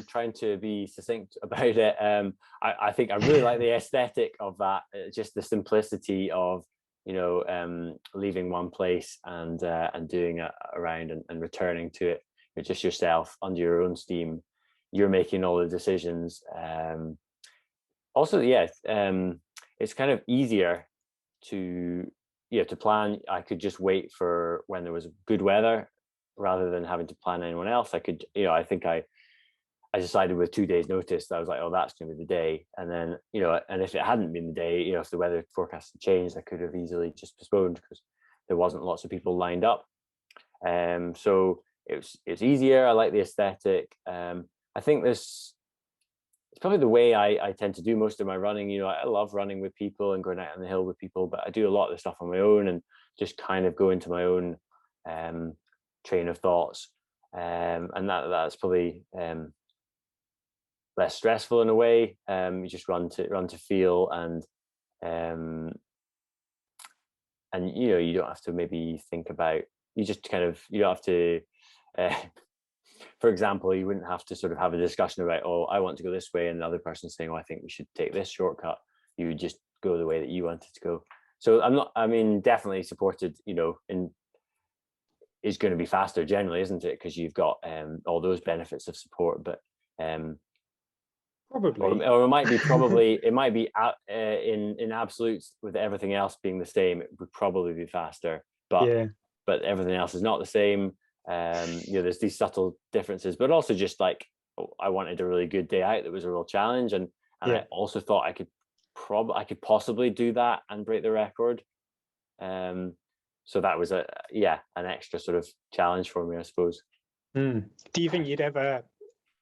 trying to be succinct about it. I think I really like the aesthetic of that, just the simplicity of leaving one place and doing a round and returning to it. You're just yourself under your own steam. You're making all the decisions. Also, it's kind of easier to plan. I could just wait for when there was good weather rather than having to plan anyone else. I could, I think I decided with 2 days notice that I was like, oh, that's going to be the day. And then, and if it hadn't been the day, if the weather forecast had changed, I could have easily just postponed because there wasn't lots of people lined up. So it's easier. I like the aesthetic. I think it's probably the way I tend to do most of my running. I love running with people and going out on the hill with people, but I do a lot of the stuff on my own and just kind of go into my own train of thoughts, and that's probably less stressful in a way. You just run to feel, and you don't have to maybe think about. You just kind of you don't have to. For example, you wouldn't have to sort of have a discussion about, oh, I want to go this way, and the other person saying, oh, I think we should take this shortcut. You would just go the way that you wanted to go. So definitely supported, is going to be faster generally, isn't it? Because you've got all those benefits of support, but probably, or it might be in absolutes, with everything else being the same, it would probably be faster, but everything else is not the same. There's these subtle differences, but also just like, I wanted a really good day out that was a real challenge, and I also thought I could possibly do that and break the record. So that was an extra sort of challenge for me, I suppose. Do you think you'd ever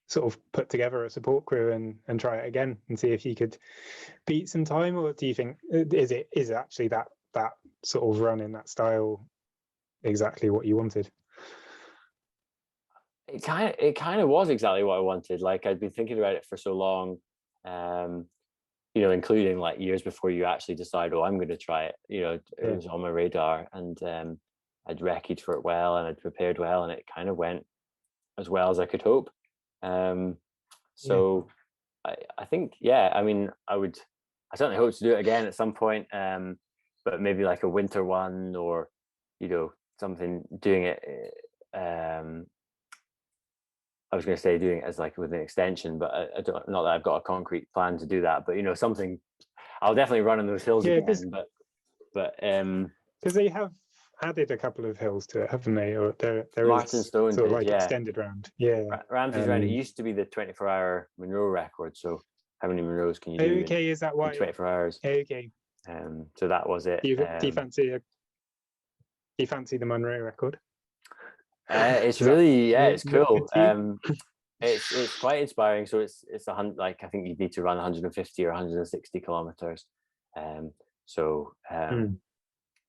sort of put together a support crew and try it again and see if you could beat some time, or do you think is actually that sort of run in that style exactly what you wanted? It kind of was exactly what I wanted. Like, I'd been thinking about it for so long, including like years before you actually decide, I'm going to try it. It was on my radar, and I'd recce'd for it well, and I'd prepared well, and it kind of went as well as I could hope. So I think, I certainly hope to do it again at some point, but maybe like a winter one, or something, doing it I was going to say doing it as like with an extension, but I don't, not that I've got a concrete plan to do that, but something. I'll definitely run on those hills again, but because they have added a couple of hills to it, haven't they? Or there Martin is Stone sort of did, like extended round. Ramsay's Round. It used to be the 24-hour Monroe record. So how many Monroes can you do? Okay, is that why? 24 hours. Okay. So that was it. Do you fancy the Monroe record? It's really it's cool. It's quite inspiring. So it's I think you need to run 150 or 160 kilometers.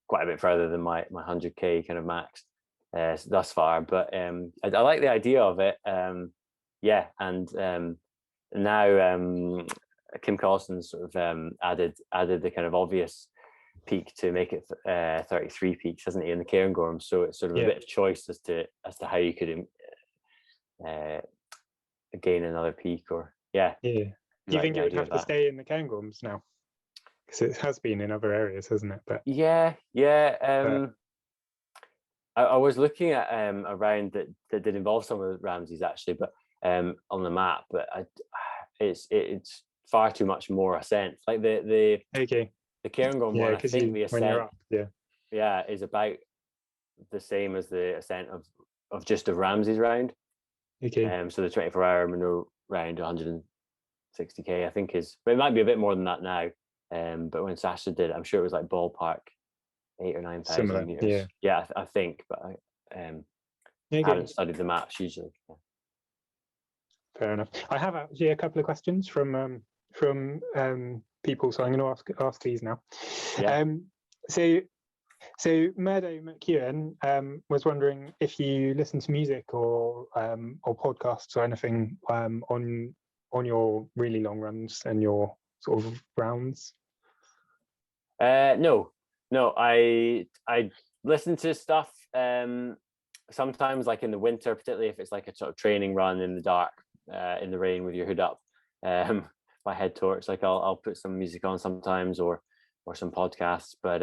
Quite a bit further than my 100k kind of max thus far. But I like the idea of it. Now Kim Colson's sort of added the kind of obvious peak to make it 33 peaks, hasn't he, in the Cairngorms? So it's sort of a bit of choice as to how you could gain another peak, or Do you think it would have to stay in the Cairngorms now? Because it has been in other areas, hasn't it? But I was looking at a round that did involve some of the Ramseys actually, but on the map, but it's far too much more ascent. Like the Cairngorm one, I think the ascent is about the same as the ascent of just a Ramseys round. So the 24-hour Monroe round, 160k, I think but it might be a bit more than that now. But when Sasha did it, I'm sure it was like ballpark 8,000 or 9,000 meters. I think, but I haven't studied the maps usually. Fair enough. I have actually a couple of questions from people, so I'm going to ask these now. So Murdo McEwen was wondering if you listen to music or podcasts or anything on your really long runs and your sort of rounds. No, I listen to stuff sometimes, like in the winter, particularly if it's like a sort of training run in the dark, in the rain with your hood up, my head torch. Like I'll put some music on sometimes, or some podcasts, but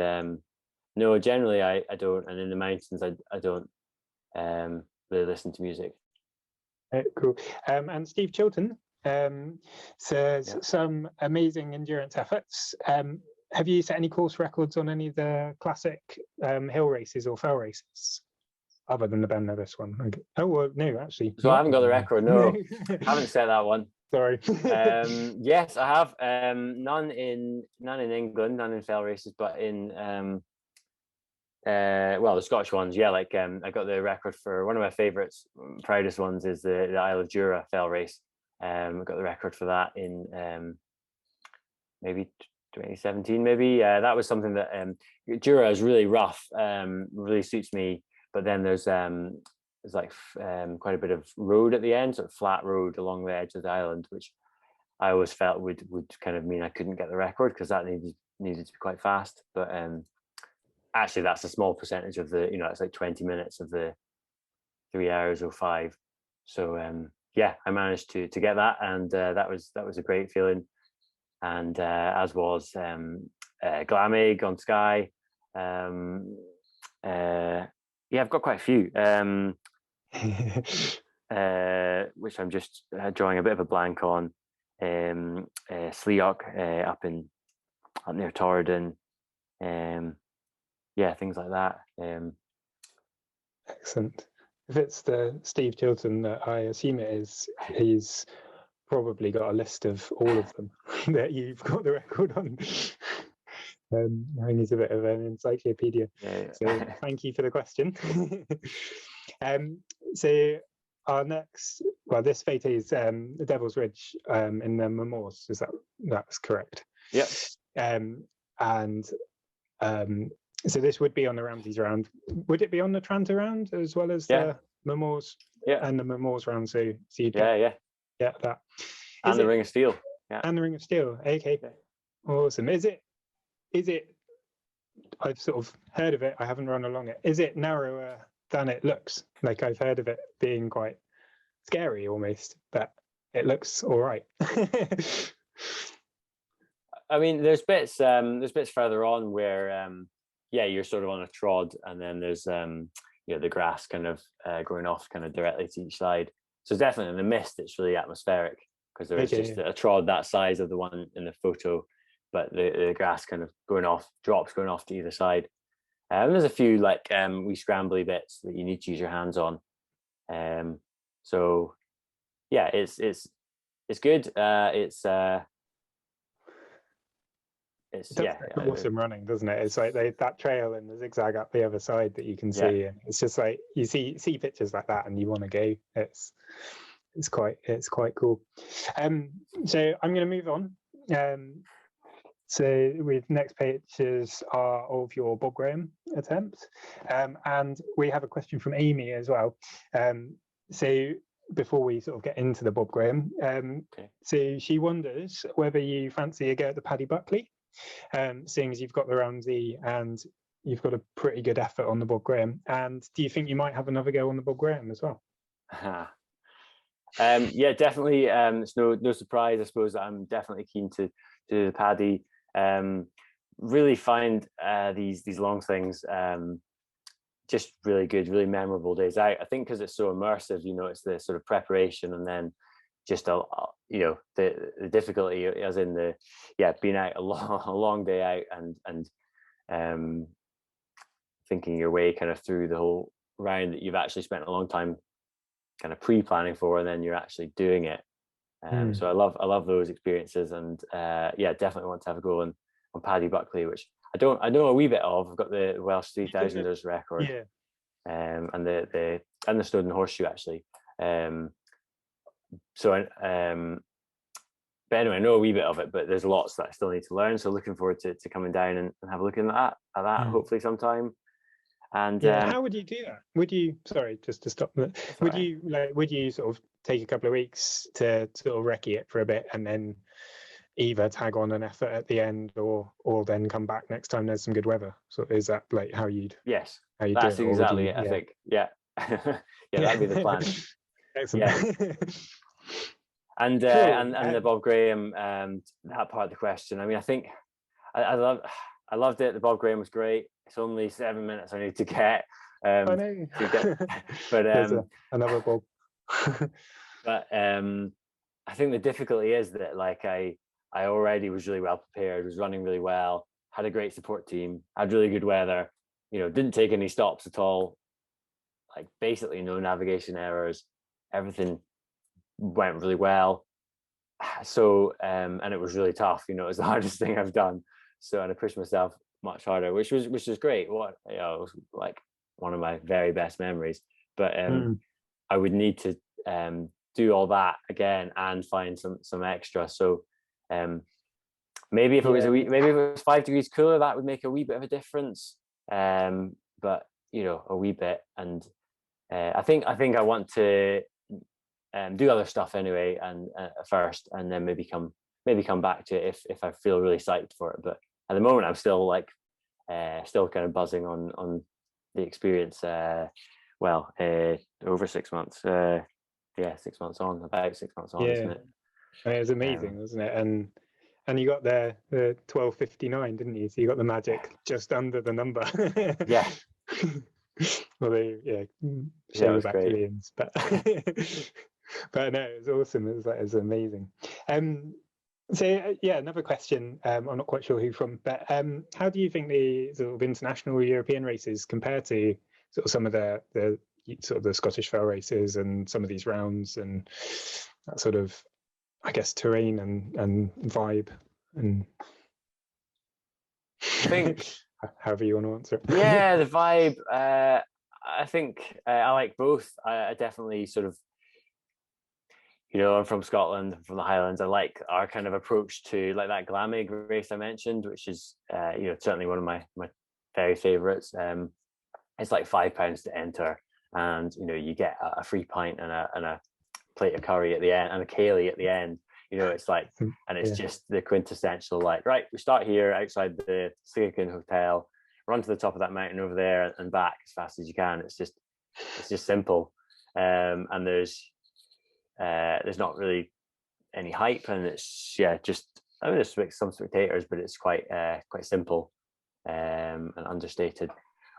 no, generally I don't. And in the mountains, I don't really listen to music. Cool. And Steve Chilton says some amazing endurance efforts. Have you set any course records on any of the classic hill races or fell races, other than the Ben Nevis one? Oh, well, no, actually. So I haven't got the record. No, I haven't set that one. Sorry. Yes, I have. None in England, none in fell races, but in the Scottish ones. I got the record for one of my favourites, proudest ones is the Isle of Jura fell race. I got the record for that in maybe 2017, maybe. That was something that Jura is really rough, really suits me. But then there's like quite a bit of road at the end, sort of flat road along the edge of the island, which I always felt would kind of mean I couldn't get the record, because that needed to be quite fast. But actually, that's a small percentage of the, it's like 20 minutes of the 3 hours 05. So I managed to get that, and that was a great feeling. and as was Glamig on Sky. I've got quite a few, which I'm just drawing a bit of a blank on. Sleock up near Torridon. Things like that. Excellent. If it's the Steve Chilton that I assume it is, he's probably got a list of all of them that you've got the record on. I think he's a bit of an encyclopedia. So thank you for the question. So our next, this photo is the Devil's Ridge in the Mamores. That's correct? Yep. So this would be on the Ramseys Round. Would it be on the Tranter Round as well as the Mamores? Yeah. And the Mamores Round. So you'd get that. And the Ring of Steel. Yeah. And the Ring of Steel. Okay. Awesome. Is it? I've sort of heard of it. I haven't run along it. Is it narrower than it looks? Like, I've heard of it being quite scary almost, but it looks all right. I mean, there's bits further on where you're sort of on a trod, and then there's the grass kind of growing off kind of directly to each side. So definitely in the mist, it's really atmospheric, because there is just a trod that size of the one in the photo, but the grass kind of drops going off to either side. And there's a few like wee scrambly bits that you need to use your hands on. So yeah, it's good. It's awesome running, doesn't it? It's like that trail and the zigzag up the other side that you can see, and it's just like you see pictures like that and you want to go. It's quite cool. So I'm going to move on. So with next pages are of your Bob Graham attempts, and we have a question from Amy as well. So before we sort of get into the Bob Graham, so she wonders whether you fancy a go at the Paddy Buckley, seeing as you've got the Ramsay and you've got a pretty good effort on the Bob Graham. And do you think you might have another go on the Bob Graham as well? Definitely. It's no surprise, I suppose, that I'm definitely keen to do the Paddy. Really find these long things just really good, really memorable days out. I think because it's so immersive, it's the sort of preparation, and then just the difficulty, as in being out a long day out and thinking your way kind of through the whole round that you've actually spent a long time kind of pre-planning for, and then you're actually doing it. So I love those experiences, and definitely want to have a go on Paddy Buckley, which I know a wee bit of. I've got the Welsh 3000ers record, and the Snowden Horseshoe actually. But anyway, I know a wee bit of it, but there's lots that I still need to learn. So looking forward to coming down and have a look at that hopefully sometime. And how would you do that? Would you, sorry, just to stop that, would you sort of take a couple of weeks to sort of recce it for a bit and then either tag on an effort at the end or then come back next time there's some good weather? So is that like how you'd that's do exactly it, I think. That'd be the plan. Excellent. And cool. and the Bob Graham, that part of the question, I mean, I think I loved it. The Bob Graham was great. It's only 7 minutes I need to get. I know. But another Bob. But I think the difficulty is that like I already was really well prepared, was running really well, had a great support team, had really good weather, didn't take any stops at all, like basically no navigation errors, everything went really well. So and it was really tough, it was the hardest thing I've done. So, and I pushed myself much harder, which was great. It was like one of my very best memories. But I would need to do all that again and find some extra. So maybe if it was maybe if it was 5 degrees cooler, that would make a wee bit of a difference. But a wee bit. And I think I want to do other stuff anyway, and first, and then maybe come back to it if I feel really psyched for it. But at the moment, I'm still still kind of buzzing on the experience. Over 6 months. 6 months on, about 6 months on, isn't it? It was amazing, wasn't it? And And you got the 12:59, didn't you? So you got the magic just under the number. Yeah. Although, yeah, Yeah, shame it was about great. Kilian's, but but no, it was awesome. It was amazing. So yeah, another question. I'm not quite sure who from, but how do you think the sort of international European races compare to sort of some of the sort of the Scottish Fell races and some of these rounds and that sort of, I guess, terrain and vibe, and I think however you want to answer it. yeah, the vibe. I think I like both. I definitely sort of, I'm from Scotland, from the Highlands. I like our kind of approach to like that Glamig race I mentioned, which is certainly one of my very favourites. It's like £5 to enter, and you get a free pint and a plate of curry at the end and a ceilidh at the end. It's like, and it's just the quintessential, like, right, we start here outside the Sligan Hotel, run to the top of that mountain over there and back as fast as you can. It's just simple. And there's not really any hype, and it's there's some spectators, but it's quite simple and understated.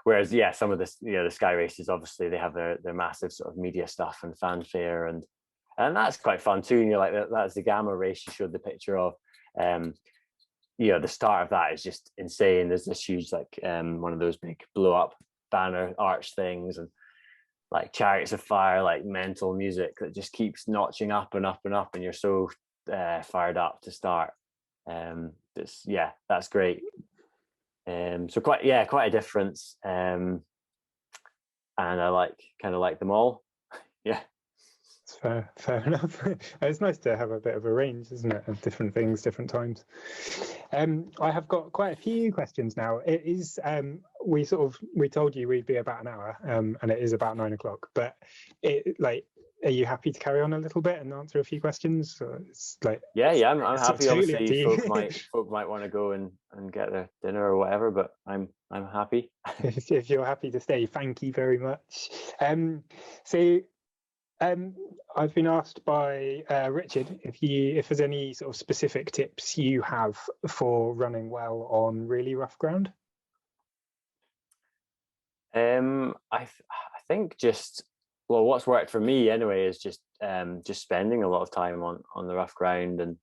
Whereas some of the Sky races, obviously they have their massive sort of media stuff and fanfare, and that's quite fun too. And you're like, that's the Gamma race you showed the picture of. The start of that is just insane. There's this huge one of those big blow up banner arch things, and like chariots of fire, like mental music that just keeps notching up and up and up, and you're so fired up to start. That's great. So quite a difference. And I kind of like them all. Yeah. Fair enough. It's nice to have a bit of a range, isn't it, of different things, different times. I have got quite a few questions now. It is we told you we'd be about an hour, and it is about 9 o'clock. But are you happy to carry on a little bit and answer a few questions? So it's like I'm happy. Totally Obviously, folk might want to go and get their dinner or whatever, but I'm happy. If you're happy to stay, thank you very much. I've been asked by Richard if there's any sort of specific tips you have for running well on really rough ground. I think what's worked for me anyway is just spending a lot of time on the rough ground, and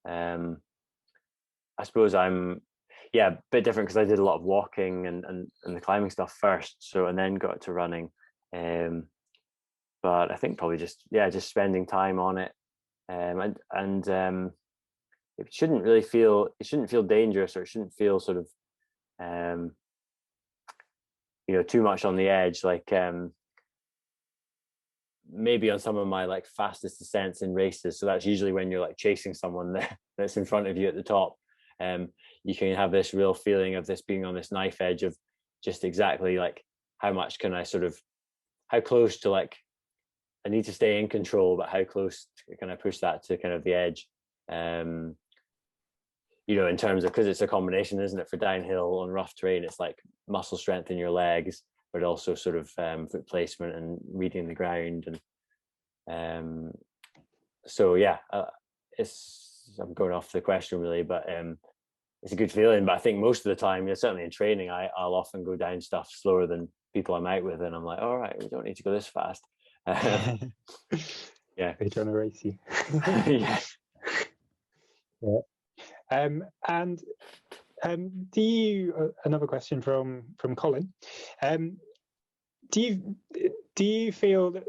I suppose I'm a bit different because I did a lot of walking and the climbing stuff first, and then got to running. But I think probably just spending time on it, and it shouldn't feel dangerous, or it shouldn't feel sort of too much on the edge. Like maybe on some of my like fastest descents in races, so that's usually when you're like chasing someone that's in front of you at the top. You can have this real feeling of this being on this knife edge of just exactly like how close to like I need to stay in control, but how close can I push that to kind of the edge? In terms of, because it's a combination, isn't it, for downhill on rough terrain? It's like muscle strength in your legs, but also sort of foot placement and reading the ground. And I'm going off the question really, but it's a good feeling. But I think most of the time, certainly in training, I'll often go down stuff slower than people I'm out with, and I'm like, all right, we don't need to go this fast. They're trying to race you. And do you another question from Colin, do you feel that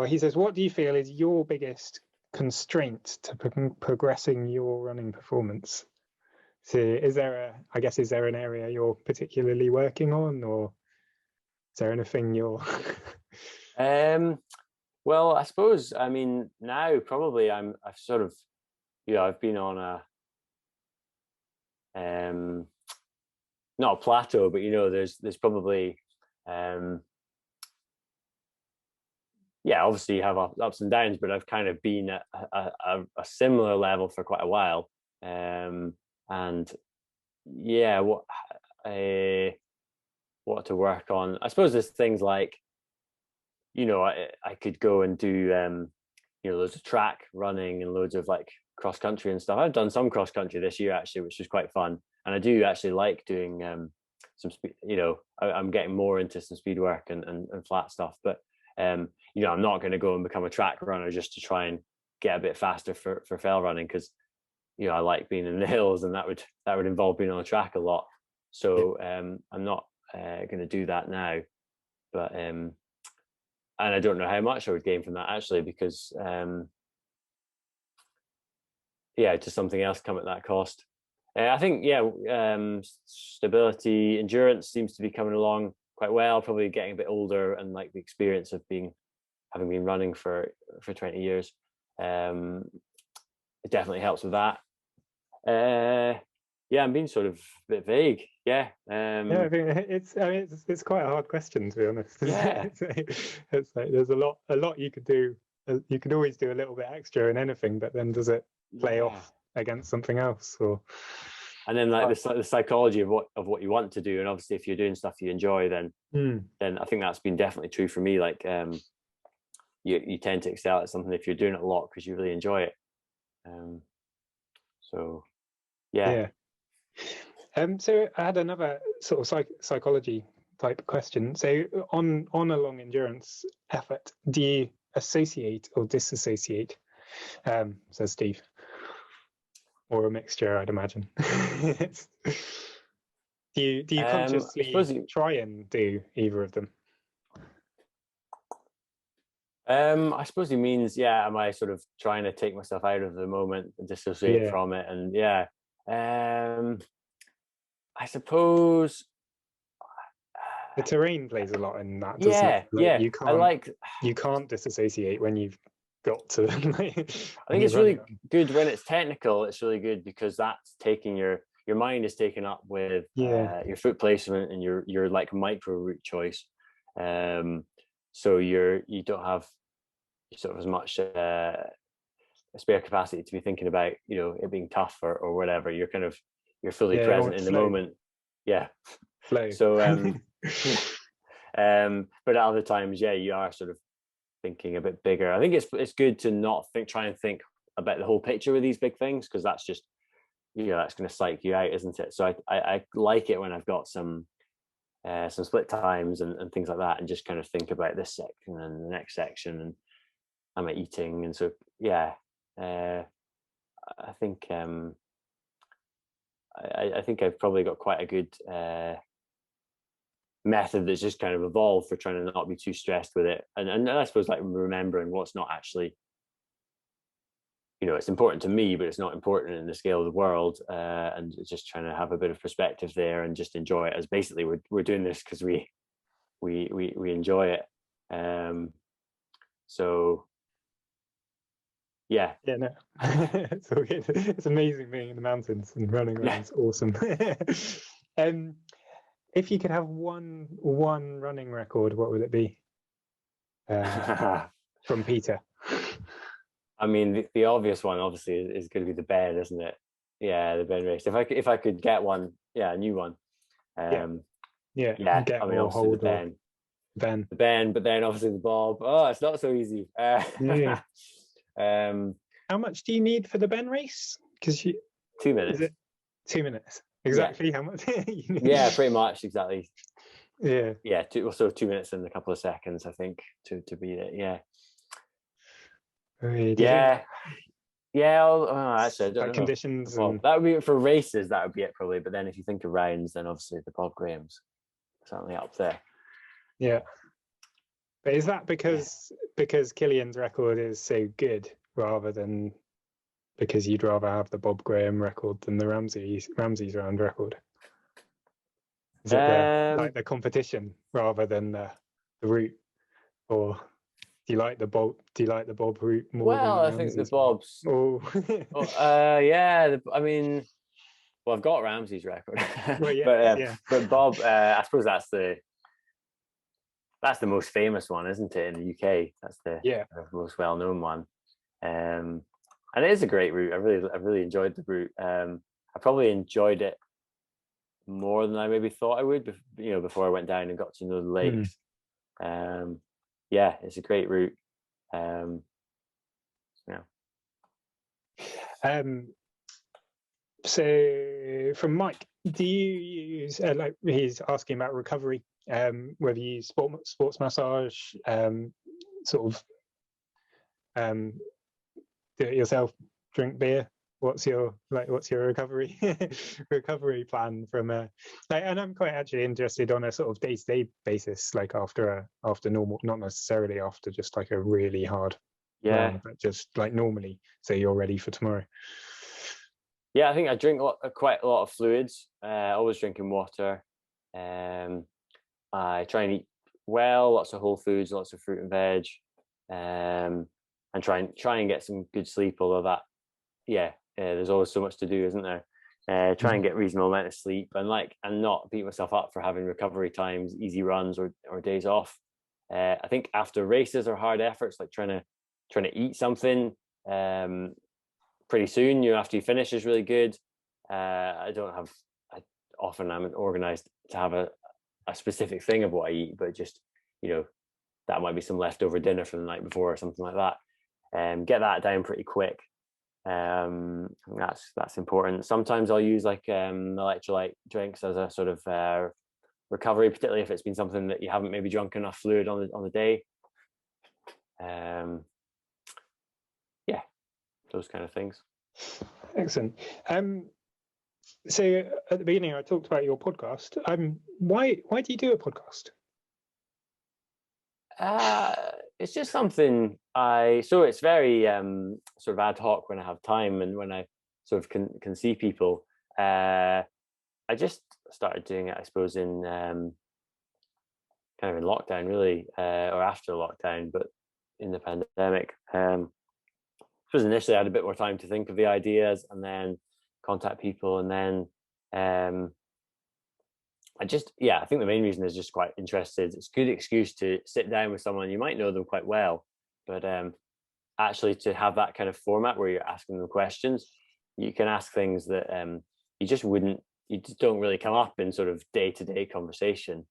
he says, what do you feel is your biggest constraint to progressing your running performance? So is there an area you're particularly working on, or is there anything you're well, I suppose, now probably I've sort of I've been on a not a plateau, but there's probably obviously you have ups and downs, but I've kind of been at a similar level for quite a while. What to work on, I suppose there's things like I could go and do loads of track running and loads of like cross country and stuff. I've done some cross country this year actually, which was quite fun, and I do actually like doing some speed. I'm getting more into some speed work and flat stuff, but I'm not going to go and become a track runner just to try and get a bit faster for fell running, because I like being in the hills, and that would involve being on a track a lot. So I'm not going to do that now, but and I don't know how much I would gain from that actually, because just something else come at that cost. I think stability, endurance seems to be coming along quite well. Probably getting a bit older, and like the experience of having been running for 20 years, it definitely helps with that. I'm being sort of a bit vague. I think it's quite a hard question, to be honest. It's like there's a lot you could do. You could always do a little bit extra in anything, but then does it play off against something else? And then like the psychology of what you want to do, and obviously if you're doing stuff you enjoy, then I think that's been definitely true for me. Like you tend to excel at something if you're doing it a lot because you really enjoy it. So I had another sort of psychology type question. So on a long endurance effort, do you associate or disassociate? Says Steve. Or a mixture, I'd imagine. Do you consciously try and do either of them? I suppose he means, am I sort of trying to take myself out of the moment and dissociate from it? And I suppose the terrain plays a lot in that, doesn't it? You can't disassociate when you've got to. I think it's really good when it's technical. It's really good because that's taking your mind is taken up with your foot placement and your like micro route choice. So you don't have sort of as much spare capacity to be thinking about it being tough or whatever. You're fully present in the moment. Flow. So but at other times you are sort of thinking a bit bigger. I think it's good to not try and think about the whole picture with these big things, because that's just that's going to psych you out, isn't it? So I like it when I've got some split times and things like that, and just kind of think about this section and the next section, and am I eating? And so I think I think I've probably got quite a good method that's just kind of evolved for trying to not be too stressed with it, and I suppose like remembering what's not actually it's important to me, but it's not important in the scale of the world, and just trying to have a bit of perspective there and just enjoy it as basically we're doing this because we enjoy it. So it's all good. It's amazing being in the mountains and running around. It's awesome. If you could have one running record, what would it be? From Peter. I mean, the obvious one, obviously, is going to be the Ben, isn't it? Yeah, the Ben race. If I could get one, a new one. I mean, obviously the Ben, but then obviously the Bob. Oh, it's not so easy. How much do you need for the Ben race? Because 2 minutes. Is it 2 minutes? Exactly how much? Pretty much exactly. 2 minutes and a couple of seconds, I think, to beat it. Actually, I don't know. Conditions. Well, that would be for races. That would be it probably. But then if you think of rounds, then obviously the Bob Graham's certainly up there. Yeah, but is that because Kilian's record is so good, rather than because you'd rather have the Bob Graham record than the Ramseys Round record? Is it the competition rather than the route, or do you like the Bob route more? Well, I think the Bob's. I mean, well, I've got Ramsay's record, but Bob, I suppose that's the most famous one, isn't it, in the UK? That's the most well-known one, and it is a great route. I really enjoyed the route. I probably enjoyed it more than I maybe thought I would, before I went down and got to know the lakes. It's a great route. So from Mike, do you use like he's asking about recovery, whether you use sports massage, sort of do it yourself, drink beer? What's your recovery recovery plan from and I'm quite actually interested on a sort of day-to-day basis, like after normal, not necessarily after just like a really hard run, but just like normally, so you're ready for tomorrow. Yeah, I think I drink quite a lot of fluids. Always drinking water. I try and eat well, lots of whole foods, lots of fruit and veg, and try and get some good sleep. Although that, there's always so much to do, isn't there? Try and get reasonable amount of sleep, and not beat myself up for having recovery times, easy runs or days off. I think after races or hard efforts, like trying to eat something pretty soon, after you finish, is really good. Often I'm organized to have a specific thing of what I eat, but just that might be some leftover dinner from the night before or something like that. Get that down pretty quick. That's important. Sometimes I'll use like electrolyte drinks as a sort of recovery, particularly if it's been something that you haven't maybe drunk enough fluid on the day. Those kind of things. Excellent. So at the beginning I talked about your podcast. Why do you do a podcast? It's just something so it's very sort of ad hoc when I have time and when I sort of can see people. I just started doing it, I suppose, in kind of in lockdown, really, or after lockdown, but in the pandemic. Because initially I had a bit more time to think of the ideas and then contact people, and then I think the main reason is just quite interested. It's a good excuse to sit down with someone. You might know them quite well, but actually to have that kind of format where you're asking them questions, you can ask things that you just don't really come up in sort of day-to-day conversation.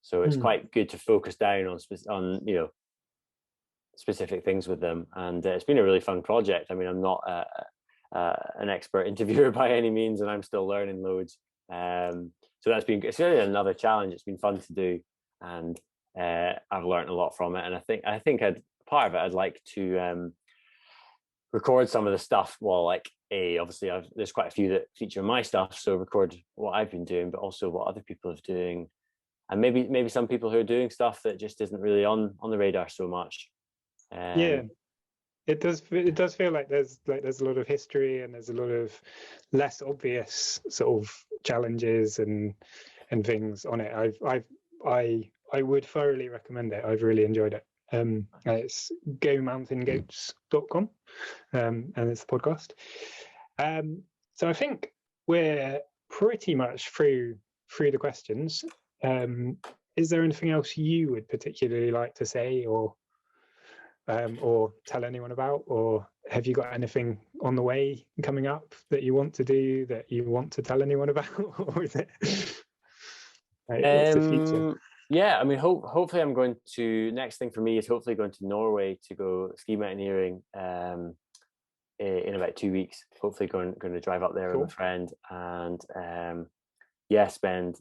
So it's quite good to focus down on specific things with them, and it's been a really fun project. I mean, I'm not an expert interviewer by any means, and I'm still learning loads. So it's really another challenge. It's been fun to do, and I've learned a lot from it. And I think part of it I'd like to record some of the stuff. Well, obviously there's quite a few that feature my stuff, so record what I've been doing, but also what other people are doing, and maybe some people who are doing stuff that just isn't really on the radar so much. It does feel like there's a lot of history, and there's a lot of less obvious sort of challenges and things on it. I would thoroughly recommend it. I've really enjoyed it. It's gomountaingoats.com, and it's the podcast. So I think we're pretty much through the questions. Is there anything else you would particularly like to say or tell anyone about, or have you got anything on the way coming up that you want to do, that you want to tell anyone about? Or is it what's the future? Yeah, I mean, hopefully I'm going to, next thing for me is hopefully going to Norway to go ski mountaineering in about 2 weeks. Hopefully going to drive up there with a friend, and spend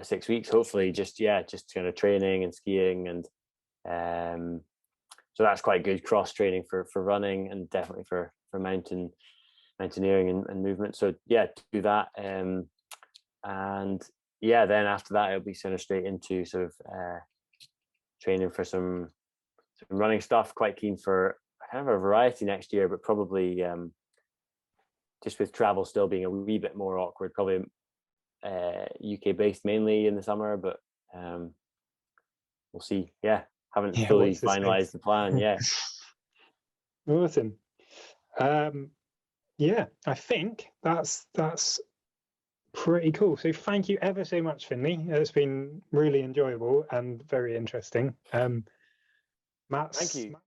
6 weeks hopefully just kind of training and skiing, and so that's quite good cross training for running, and definitely for mountaineering and movement. So do that, and then after that it'll be sort of straight into sort of training for some running stuff. Quite keen for kind of a variety next year, but probably just with travel still being a wee bit more awkward, probably UK based mainly in the summer, but we'll see. Haven't fully finalized the plan. Awesome. I think that's pretty cool. So thank you ever so much, Finlay. It's been really enjoyable and very interesting. Matt, thank you.